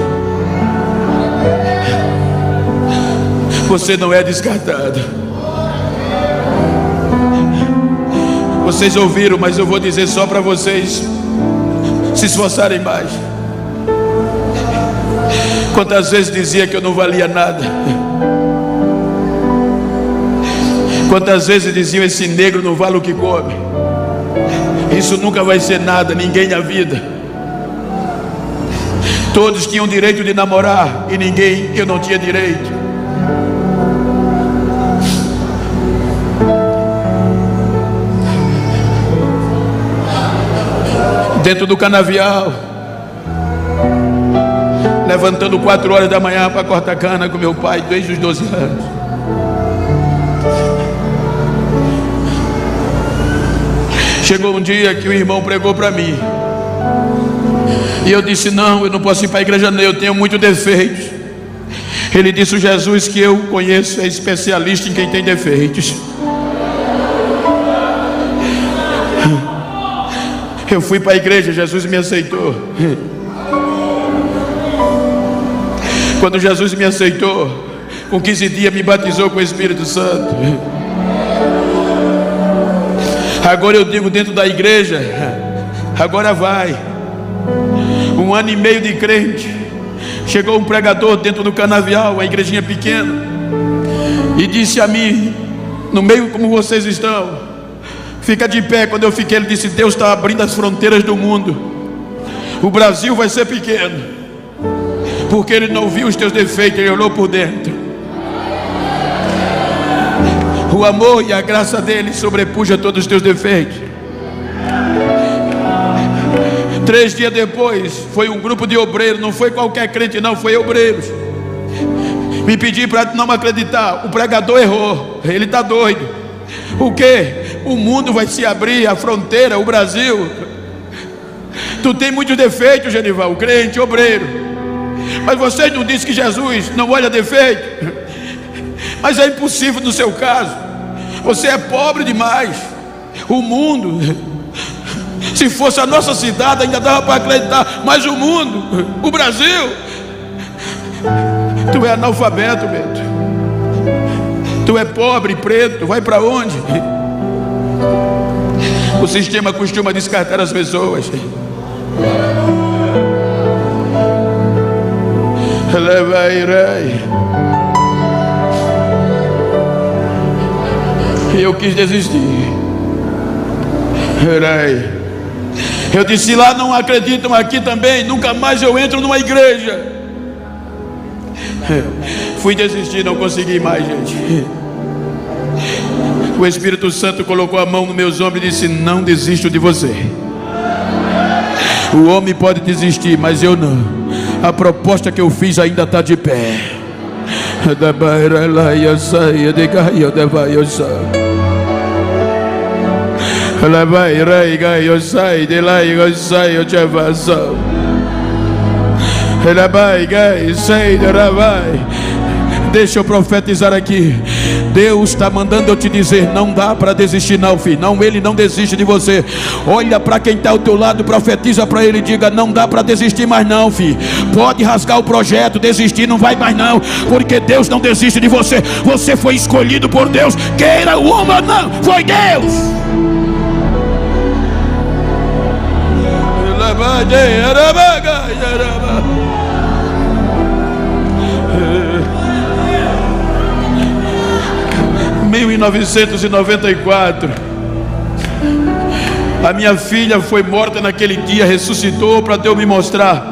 Você não é descartado. Vocês ouviram, mas eu vou dizer só para vocês se esforçarem mais. Quantas vezes dizia que eu não valia nada? Quantas vezes diziam: esse negro não vale o que come, isso nunca vai ser nada, ninguém na vida. Todos tinham direito de namorar e ninguém, eu não tinha direito. Dentro do canavial, levantando 4 horas da manhã para cortar cana com meu pai desde os 12 anos. Chegou um dia que o irmão pregou para mim, e eu disse: não, eu não posso ir para a igreja, não, eu tenho muitos defeitos. Ele disse: o Jesus que eu conheço é especialista em quem tem defeitos. Eu fui para a igreja, Jesus me aceitou. Quando Jesus me aceitou, com 15 dias me batizou com o Espírito Santo. Agora eu digo dentro da igreja: Agora vai. 1 ano e meio de crente. Chegou um pregador dentro do canavial, a igrejinha pequena, e disse a mim, no meio como vocês estão, fica de pé. Quando eu fiquei, ele disse: Deus está abrindo as fronteiras do mundo. O Brasil vai ser pequeno, porque Ele não viu os teus defeitos, Ele olhou por dentro. O amor e a graça dele sobrepuja todos os teus defeitos. 3 dias depois, foi um grupo de obreiros, não foi qualquer crente não, foi obreiros. Me pedi para não acreditar, o pregador errou, ele está doido. O que? O mundo vai se abrir, a fronteira, o Brasil. Tu tem muitos defeitos, Genival, crente, obreiro. Mas vocês não dizem que Jesus não olha defeito? Mas é impossível no seu caso. Você é pobre demais. O mundo, se fosse a nossa cidade ainda dava para acreditar. Mas o mundo, o Brasil, tu é analfabeto, Beto. Tu é pobre, preto, vai para onde? O sistema costuma descartar as pessoas. E eu quis desistir. Eu disse: lá não acreditam, aqui também, nunca mais eu entro numa igreja. Fui desistir, não consegui mais, gente. O Espírito Santo colocou a mão nos meus ombros e disse: não desisto de você. O homem pode desistir, mas eu não. A proposta que eu fiz ainda está de pé. Deixa eu profetizar aqui. Deus está mandando eu te dizer: não dá para desistir não, filho. Não, Ele não desiste de você. Olha para quem está ao teu lado, profetiza para ele, diga: não dá para desistir mais não, filho. Pode rasgar o projeto, desistir não vai mais não, porque Deus não desiste de você. Você foi escolhido por Deus, queira o homem ou não, foi Deus. 1994, a minha filha foi morta naquele dia, ressuscitou para Deus me mostrar.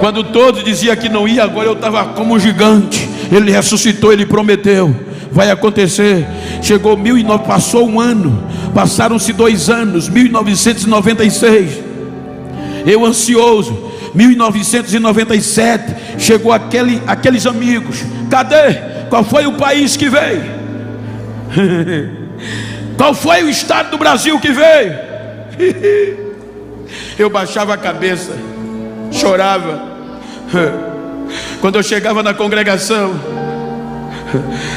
Quando todos diziam que não ia, agora eu estava como um gigante. Ele ressuscitou, Ele prometeu, vai acontecer. Chegou 1900, passou um ano, passaram-se 2 anos, 1996. Eu ansioso. 1997 chegou aqueles amigos. Cadê? Qual foi o país que veio? Qual foi o estado do Brasil que veio? Eu baixava a cabeça, chorava. Quando eu chegava na congregação,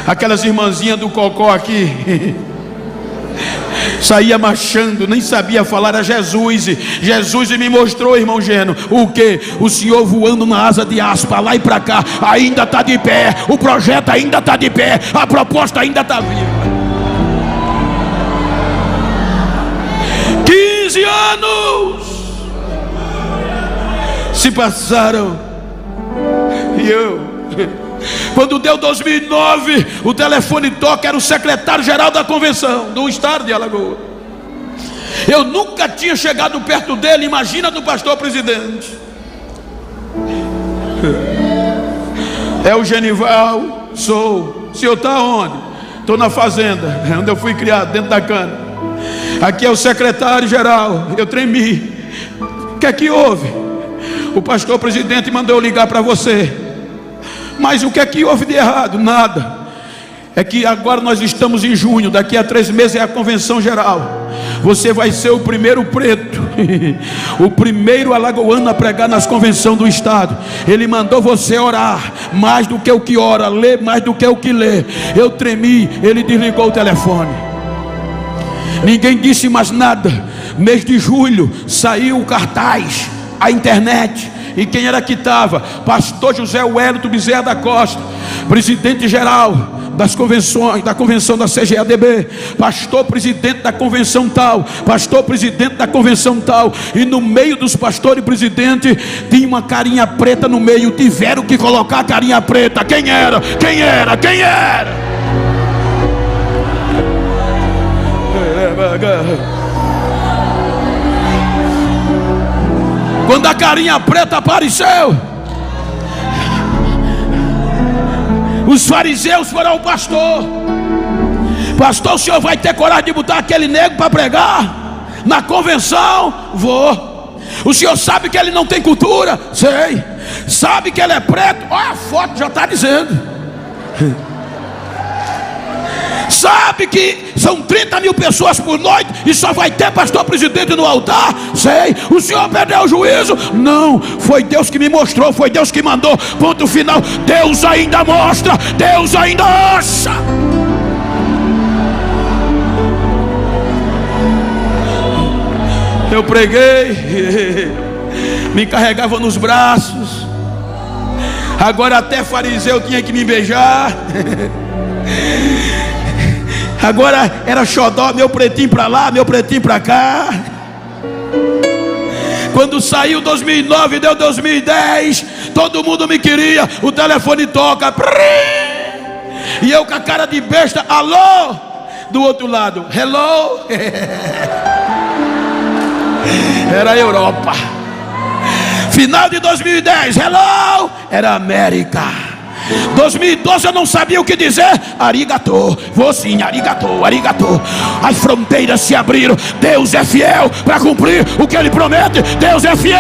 aquelas irmãzinhas do cocó aqui saía marchando, nem sabia falar a Jesus. Jesus me mostrou, irmão Geno, o que? O Senhor voando na asa de aspa, lá e para cá, ainda está de pé. O projeto ainda está de pé. A proposta ainda está viva. 15 anos se passaram. E eu, quando deu 2009, o telefone toca, era o secretário-geral da convenção do estado de Alagoas. Eu nunca tinha chegado perto dele, imagina do pastor presidente. É o Genival, sou. O senhor está onde? Estou na fazenda, onde eu fui criado, dentro da cana. Aqui é o secretário-geral. Eu tremi. O que é que houve? O pastor presidente mandou eu ligar para você. Mas o que é que houve de errado? Nada. É que agora nós estamos em junho, daqui a 3 meses é a convenção geral. Você vai ser o primeiro preto, o primeiro alagoano a pregar nas convenções do estado. Ele mandou você orar mais do que o que ora, ler mais do que o que lê. Eu tremi, ele desligou o telefone. Ninguém disse mais nada. Mês de julho saiu o cartaz, a internet. E quem era que estava? Pastor José Wellington Bezerra da Costa, presidente geral das convenções, da convenção da CGADB, pastor presidente da convenção tal, pastor presidente da convenção tal, e no meio dos pastores e presidente tinha uma carinha preta no meio. Tiveram que colocar a carinha preta. Quem era? Quem era? Quem era? Quando a carinha preta apareceu, os fariseus foram ao pastor: pastor, o senhor vai ter coragem de botar aquele negro para pregar na convenção? Vou. O senhor sabe que ele não tem cultura? Sei. Sabe que ele é preto? Olha a foto, já está dizendo. Sabe que são 30 mil pessoas por noite e só vai ter pastor presidente no altar? Sei. O senhor perdeu o juízo? Não, foi Deus que me mostrou, foi Deus que mandou. Ponto final. Deus ainda mostra, Deus ainda acha. Eu preguei, me carregava nos braços. Agora até fariseu tinha que me beijar. Agora era xodó, meu pretinho para lá, meu pretinho para cá. Quando saiu 2009, deu 2010, todo mundo me queria. O telefone toca, e eu com a cara de besta, alô, do outro lado, hello. Era a Europa. Final de 2010, hello, era a América. 2012 eu não sabia o que dizer. Arigatô, vou sim, arigatô, arigatô. As fronteiras se abriram. Deus é fiel para cumprir o que Ele promete. Deus é fiel.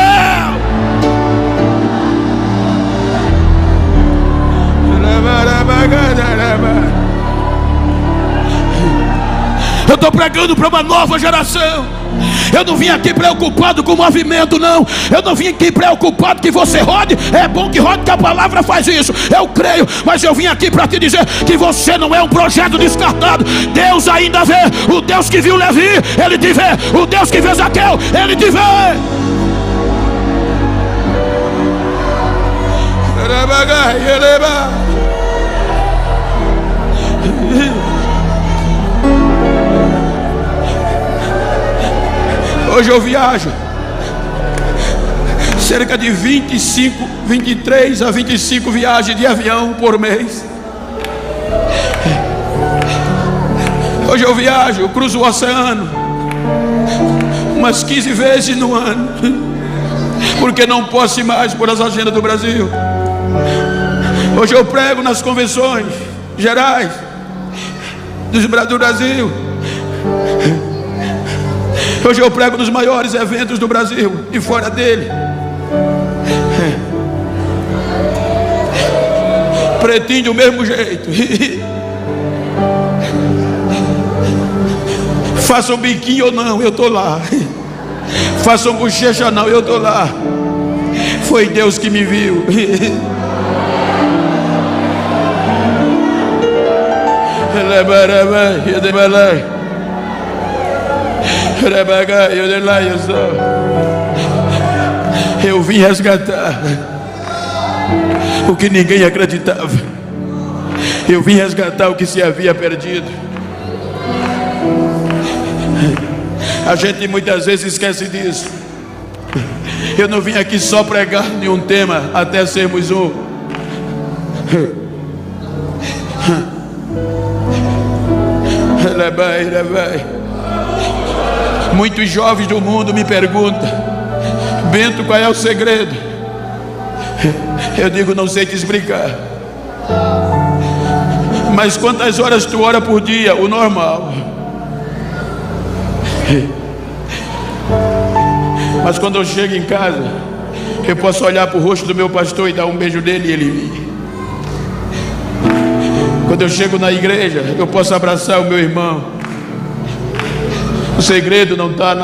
Eu estou pregando para uma nova geração. Eu não vim aqui preocupado com o movimento, não. Eu não vim aqui preocupado que você rode. É bom que rode, que a palavra faz isso. Eu creio, mas eu vim aqui para te dizer que você não é um projeto descartado. Deus ainda vê. O Deus que viu Levi, Ele te vê. O Deus que vê Zaqueu, Ele te vê. Hoje eu viajo cerca de 23 a 25 viagens de avião por mês. Hoje eu viajo, eu cruzo o oceano umas 15 vezes no ano, porque não posso ir mais por as agendas do Brasil. Hoje eu prego nas convenções gerais do Brasil. Hoje eu prego nos maiores eventos do Brasil e fora dele. Pretinho do mesmo jeito. Façam biquinho ou não, eu estou lá. Façam bochecha ou não, eu estou lá. Foi Deus que me viu. Eu vim resgatar o que ninguém acreditava. Eu vim resgatar o que se havia perdido. A gente muitas vezes esquece disso. Eu não vim aqui só pregar nenhum tema até sermos um. Muitos jovens do mundo me perguntam: Bento, qual é o segredo? Eu digo, não sei te explicar. Mas quantas horas tu ora por dia? O normal. Mas quando eu chego em casa, eu posso olhar para o rosto do meu pastor e dar um beijo nele e ele vir. Quando eu chego na igreja, eu posso abraçar o meu irmão. O segredo não está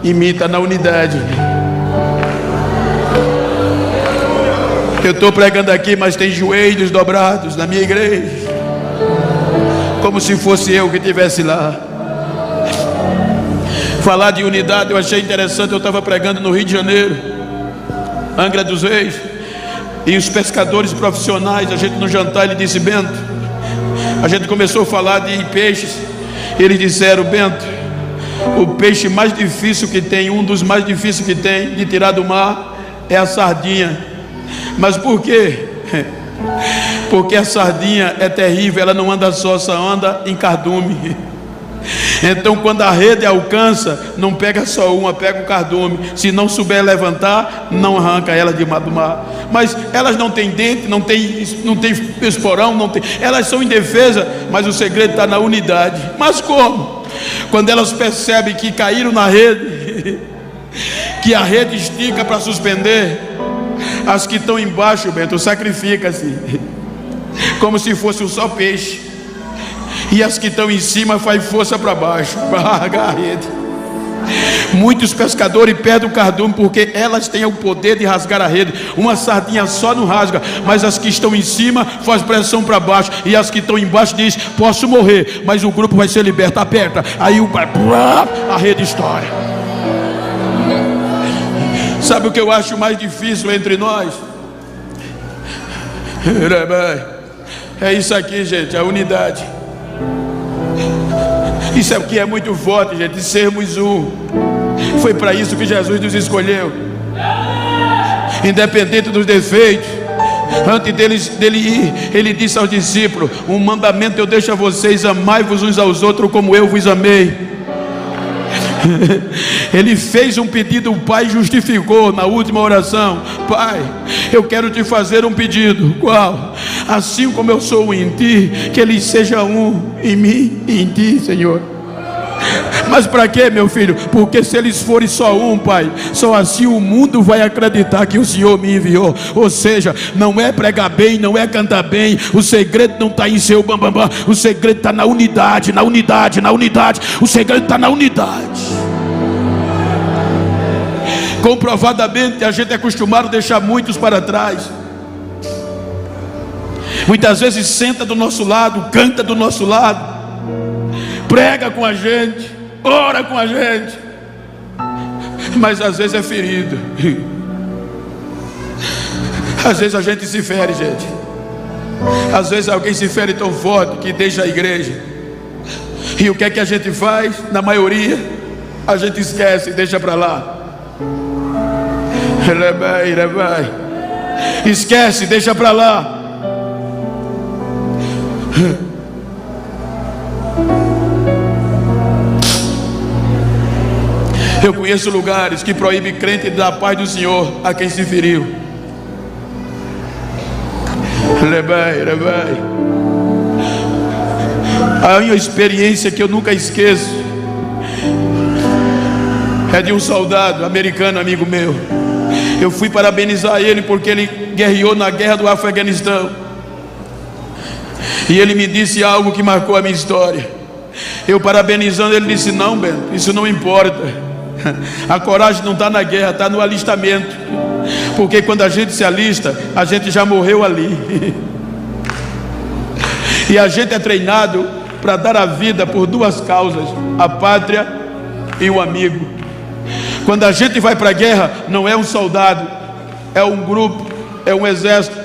em mim, está na unidade. Eu estou pregando aqui, mas tem joelhos dobrados na minha igreja, como se fosse eu que estivesse lá. Falar de unidade eu achei interessante. Eu estava pregando no Rio de Janeiro, Angra dos Reis, e os pescadores profissionais, a gente no jantar, ele disse: Bento, A gente começou a falar de peixes. Eles disseram: Bento, o peixe mais difícil que tem, um dos mais difíceis que tem de tirar do mar, é a sardinha. Mas por quê? Porque a sardinha é terrível, ela não anda só anda em cardume. Então quando a rede alcança, não pega só uma, pega o cardume. Se não souber levantar, não arranca ela do mar. Mas elas não têm dente, não tem esporão, elas são indefesas. Mas o segredo está na unidade. Mas como? Quando elas percebem que caíram na rede, que a rede estica para suspender, as que estão embaixo, Bento, sacrifica-se como se fosse um só peixe, e as que estão em cima faz força para baixo, para largar a rede. Muitos pescadores perdem o cardume porque elas têm o poder de rasgar a rede. Uma sardinha só não rasga, mas as que estão em cima faz pressão para baixo, e as que estão embaixo diz: posso morrer, mas o grupo vai ser liberto. Aperta, aí a rede estoura. Sabe o que eu acho mais difícil entre nós? É isso aqui, gente, a unidade. Isso aqui é muito forte, gente, de sermos um. Foi para isso que Jesus nos escolheu. Independente dos defeitos, antes dele ir, ele disse aos discípulos: um mandamento eu deixo a vocês, amai-vos uns aos outros como eu vos amei. Ele fez um pedido, o Pai justificou na última oração: Pai, eu quero te fazer um pedido. Qual? Assim como eu sou um em ti, que eles sejam um em mim e em ti, Senhor. Mas para quê, meu filho? Porque se eles forem só um, Pai, só assim o mundo vai acreditar que o Senhor me enviou. Ou seja, não é pregar bem, não é cantar bem. O segredo não está em seu bambambam. O segredo está na unidade, na unidade, na unidade. O segredo está na unidade. Comprovadamente, a gente é acostumado a deixar muitos para trás. Muitas vezes senta do nosso lado, canta do nosso lado, prega com a gente, ora com a gente, mas às vezes é ferido. Às vezes a gente se fere, gente. Às vezes alguém se fere tão forte que deixa a igreja. E o que é que a gente faz? Na maioria, a gente esquece e deixa para lá. Esquece, deixa para lá. Eu conheço lugares que proíbem crente de dar paz do Senhor a quem se feriu. A minha experiência que eu nunca esqueço é de um soldado americano, amigo meu. Eu fui parabenizar ele porque ele guerreou na guerra do Afeganistão. E ele me disse algo que marcou a minha história. Eu parabenizando, ele disse: não, Bento, isso não importa. A coragem não está na guerra, está no alistamento. Porque quando a gente se alista, a gente já morreu ali. E a gente é treinado para dar a vida por duas causas: a pátria e o amigo. Quando a gente vai para a guerra, não é um soldado, é um grupo, é um exército,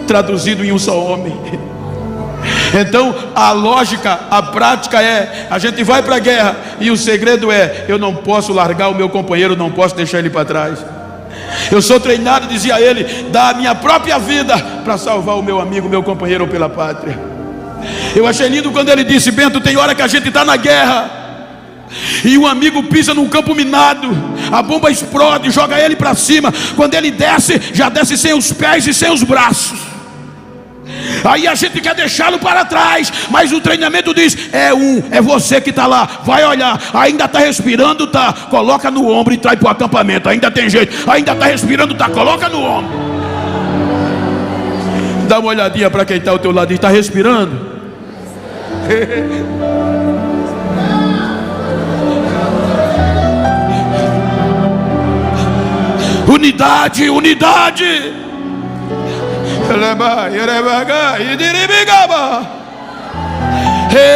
traduzido em um só homem. Então a lógica, a prática é: a gente vai para a guerra, e o segredo é: eu não posso largar o meu companheiro, não posso deixar ele para trás. Eu sou treinado, dizia ele, dar a minha própria vida para salvar o meu amigo, meu companheiro pela pátria. Eu achei lindo quando ele disse: Bento, tem hora que a gente está na guerra e um amigo pisa num campo minado, a bomba explode, joga ele para cima. Quando ele desce, já desce sem os pés e sem os braços. Aí a gente quer deixá-lo para trás, mas o treinamento diz: é você que está lá, vai olhar, ainda está respirando, tá, coloca no ombro e traz para o acampamento. Ainda tem jeito, ainda está respirando, tá, coloca no ombro. Dá uma olhadinha para quem está ao teu lado e está respirando. Unidade, unidade.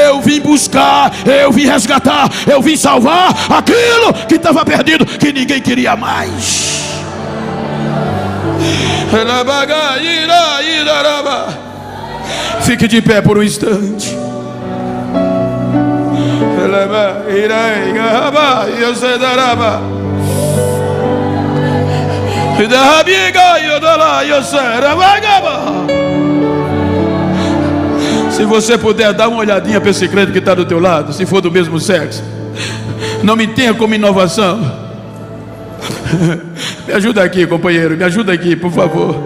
Eu vim buscar, eu vim resgatar, eu vim salvar aquilo que estava perdido, que ninguém queria mais. Fique de pé por um instante. Se você puder, dá uma olhadinha para esse crente que está do teu lado, se for do mesmo sexo. Não me tenha como inovação. Me ajuda aqui, companheiro, me ajuda aqui, por favor.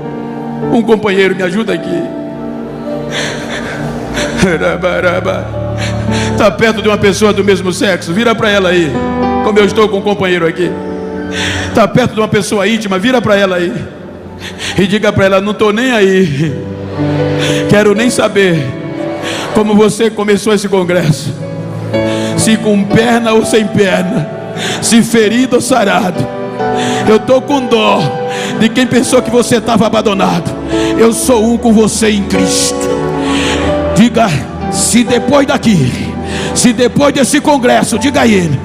Um companheiro, me ajuda aqui. Está perto de uma pessoa do mesmo sexo, vira para ela aí. Como eu estou com um companheiro aqui. Está perto de uma pessoa íntima, vira para ela aí. E diga para ela: não estou nem aí. Quero nem saber como você começou esse congresso. Se com perna ou sem perna, se ferido ou sarado. Eu estou com dó de quem pensou que você estava abandonado. Eu sou um com você em Cristo. Diga: se depois daqui, se depois desse congresso, diga a ele,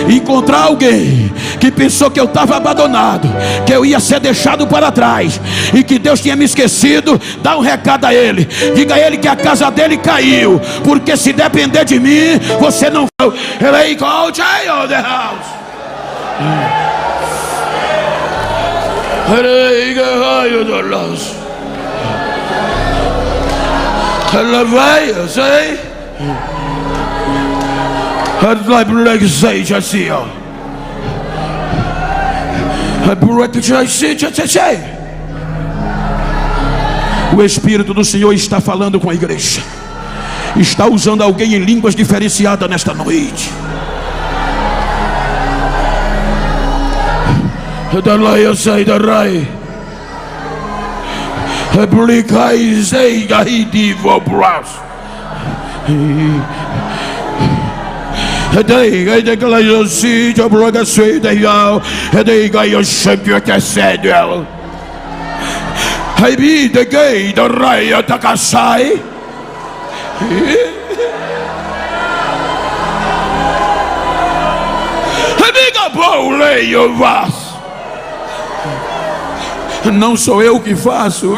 encontrar alguém que pensou que eu estava abandonado, que eu ia ser deixado para trás e que Deus tinha me esquecido, dá um recado a ele. Diga a ele que a casa dele caiu, porque se depender de mim, você não vai. Ele called the house. Ela vai, eu sei. Assim, ó. O Espírito do Senhor está falando com a igreja. Está usando alguém em línguas diferenciadas nesta noite. Eu sei da rai. Replicai sei da divo braço. Daí que ela já se joga sei daí que eu sempre até cedo ela. Aí vi de gay da raia da casai. Amiga boa leio vas. Não sou eu que faço.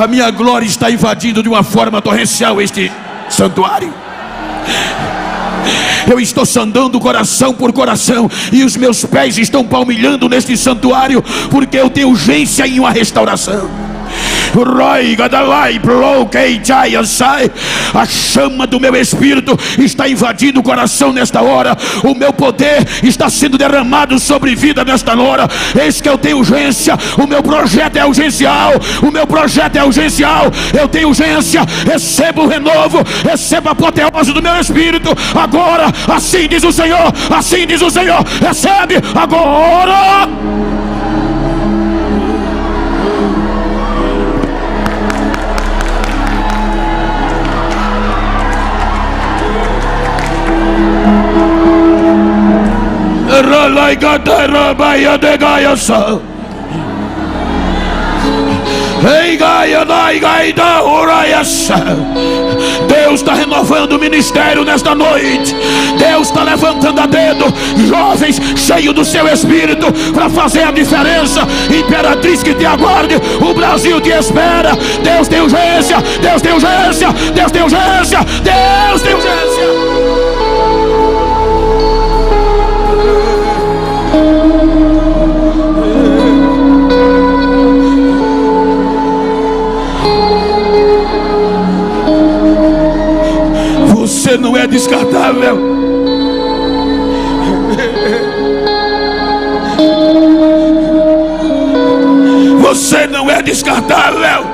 A minha glória está invadindo de uma forma torrencial este santuário. Eu estou sandando coração por coração, e os meus pés estão palmilhando neste santuário, porque eu tenho urgência em uma restauração. A chama do meu espírito está invadindo o coração nesta hora. O meu poder está sendo derramado sobre vida nesta hora. Eis que eu tenho urgência. O meu projeto é urgencial. O meu projeto é urgencial. Eu tenho urgência. Receba o renovo. Receba a apoteose do meu espírito agora. Assim diz o Senhor. Assim diz o Senhor. Recebe agora. Deus está renovando o ministério nesta noite. Deus está levantando a dedo jovens cheios do seu espírito para fazer a diferença. Imperatriz que te aguarde, o Brasil te espera. Deus tem urgência, Deus tem urgência, Deus tem urgência, Deus tem urgência. Você não é descartável. Você não é descartável.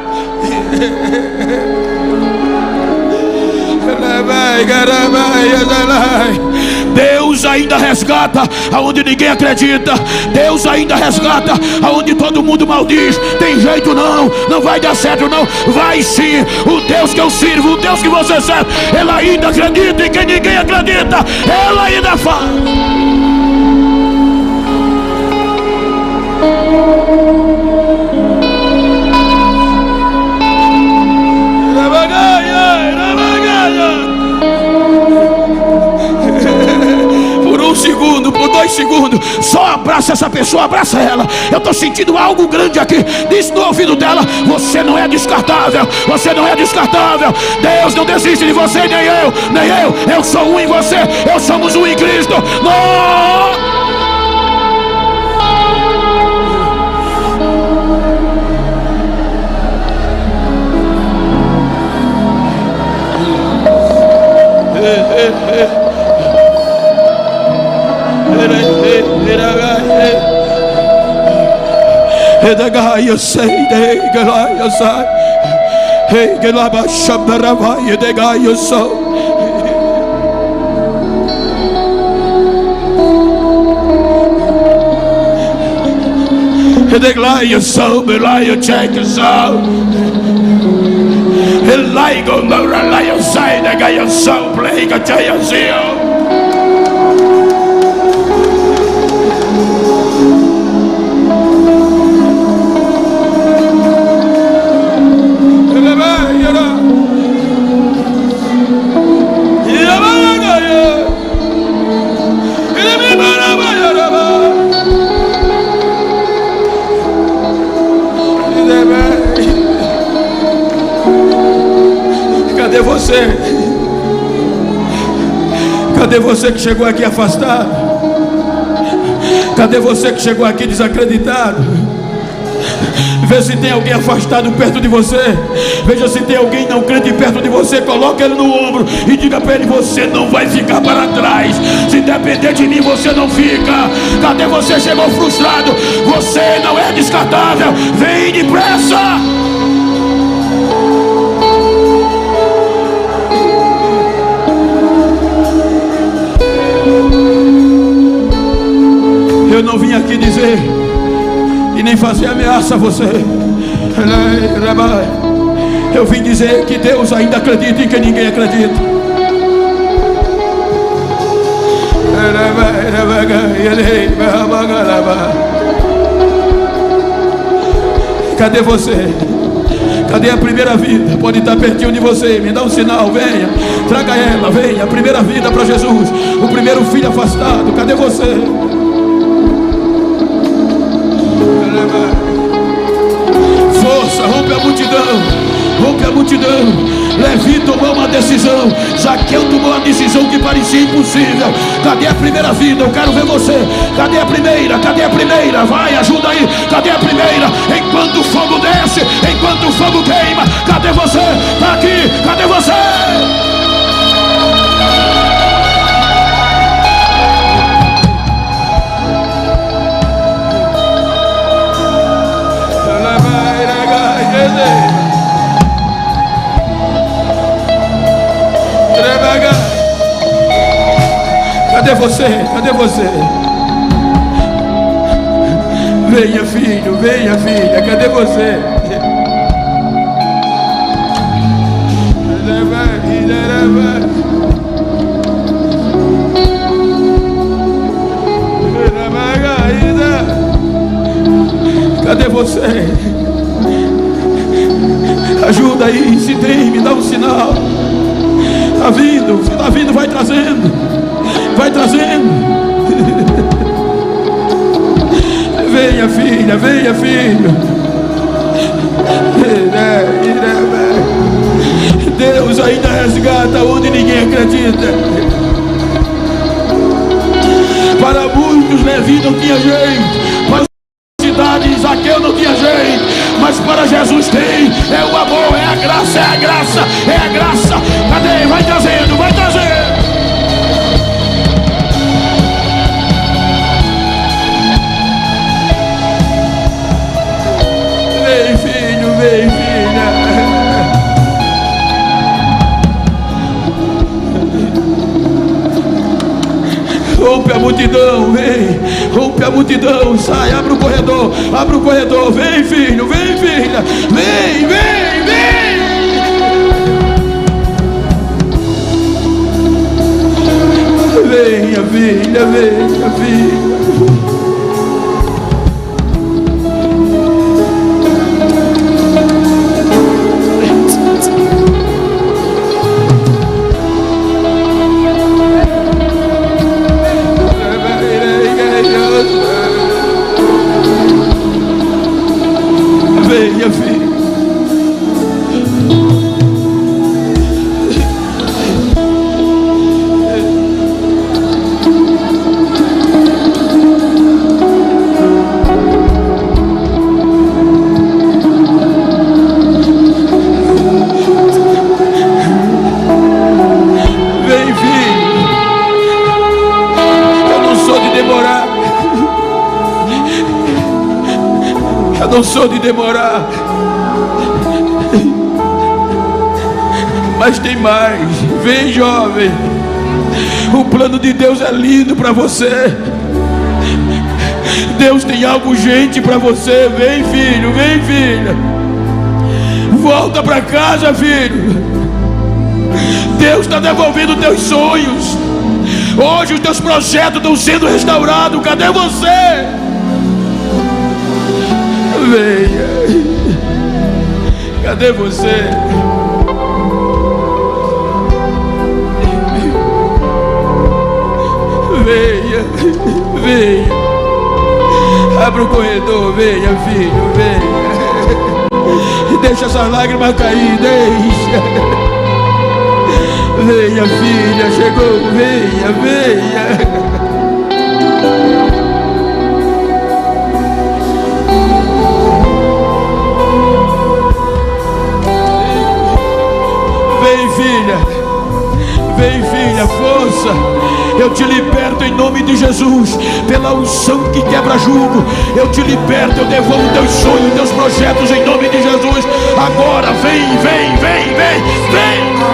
Deus ainda resgata aonde ninguém acredita. Deus ainda resgata aonde todo mundo maldiz. Tem jeito não, não vai dar certo não. Vai sim. O Deus que eu sirvo, o Deus que você serve, Ele ainda acredita em quem ninguém acredita. Ele ainda faz. Por 1 segundo, por 2 segundos, sopra Abraça essa pessoa, abraça ela. Eu estou sentindo algo grande aqui. Diz no ouvido dela: você não é descartável, você não é descartável. Deus não desiste de você, nem eu. Eu sou um em você, eu somos um em Cristo. Não! Eu sei, eu sei. Hey, que lá baixa para vai, eu sou. Eu sou, eu check eu sou. Ele go no lá eu sei, eu sou, play que eu sou. Cadê você? Cadê você que chegou aqui afastado? Cadê você que chegou aqui desacreditado? Vê se tem alguém afastado perto de você. Veja se tem alguém não crente perto de você. Coloca ele no ombro e diga para ele: você não vai ficar para trás. Se depender de mim, você não fica. Cadê você? Chegou frustrado. Você não é descartável. Vem depressa. Eu não vim aqui dizer e nem fazer ameaça a você. Eu vim dizer que Deus ainda acredita em quem ninguém acredita. Cadê você? Cadê a primeira vida? Pode estar pertinho de você. Me dá um sinal, venha. Traga ela, venha. A primeira vida para Jesus. O primeiro filho afastado. Cadê você? Força, rompe a multidão. Rompe a multidão. Levi tomou uma decisão. Zaqueu tomou uma decisão que parecia impossível. Cadê a primeira vida? Eu quero ver você. Cadê a primeira? Cadê a primeira? Vai, ajuda aí. Cadê a primeira? Enquanto o fogo desce, enquanto o fogo queima. Cadê você? Tá aqui. Cadê você? Cadê você? Cadê você? Venha, filho, venha, filha. Cadê você? Cadê você? Ajuda aí, se tem, me dá um sinal. Está vindo, se está vindo, vai trazendo. Vai trazendo. Venha, filha, venha, filho. Deus ainda resgata onde ninguém acredita. Para muitos, Levi não tinha jeito. Para as cidades, Zaqueu não tinha jeito. Mas para Jesus tem. É o amor, é a graça, é a graça, é a graça. Cadê? Vai trazendo, vai trazendo. Vem, filho, vem, filha. Rompe a multidão, vem. Rompe a multidão, sai, abre o corredor, vem, filho, vem, filha. Vem, vem, vem. Venha, filha, venha, filha. Eu não sou de demorar, mas tem mais. Vem, jovem. O plano de Deus é lindo para você. Deus tem algo urgente para você. Vem, filho, vem, filha. Volta para casa, filho. Deus está devolvendo teus sonhos. Hoje os teus projetos estão sendo restaurados. Cadê você? Venha. Cadê você? Venha, venha. Abra o corredor, venha, filho, venha. Deixa essas lágrimas cair, deixa. Venha, filha, chegou, venha, venha. Vem, filha, vem, filha, força. Eu te liberto em nome de Jesus, pela unção que quebra jugo. Eu te liberto, eu devolvo teus sonhos, teus projetos em nome de Jesus. Agora, vem, vem, vem, vem, vem.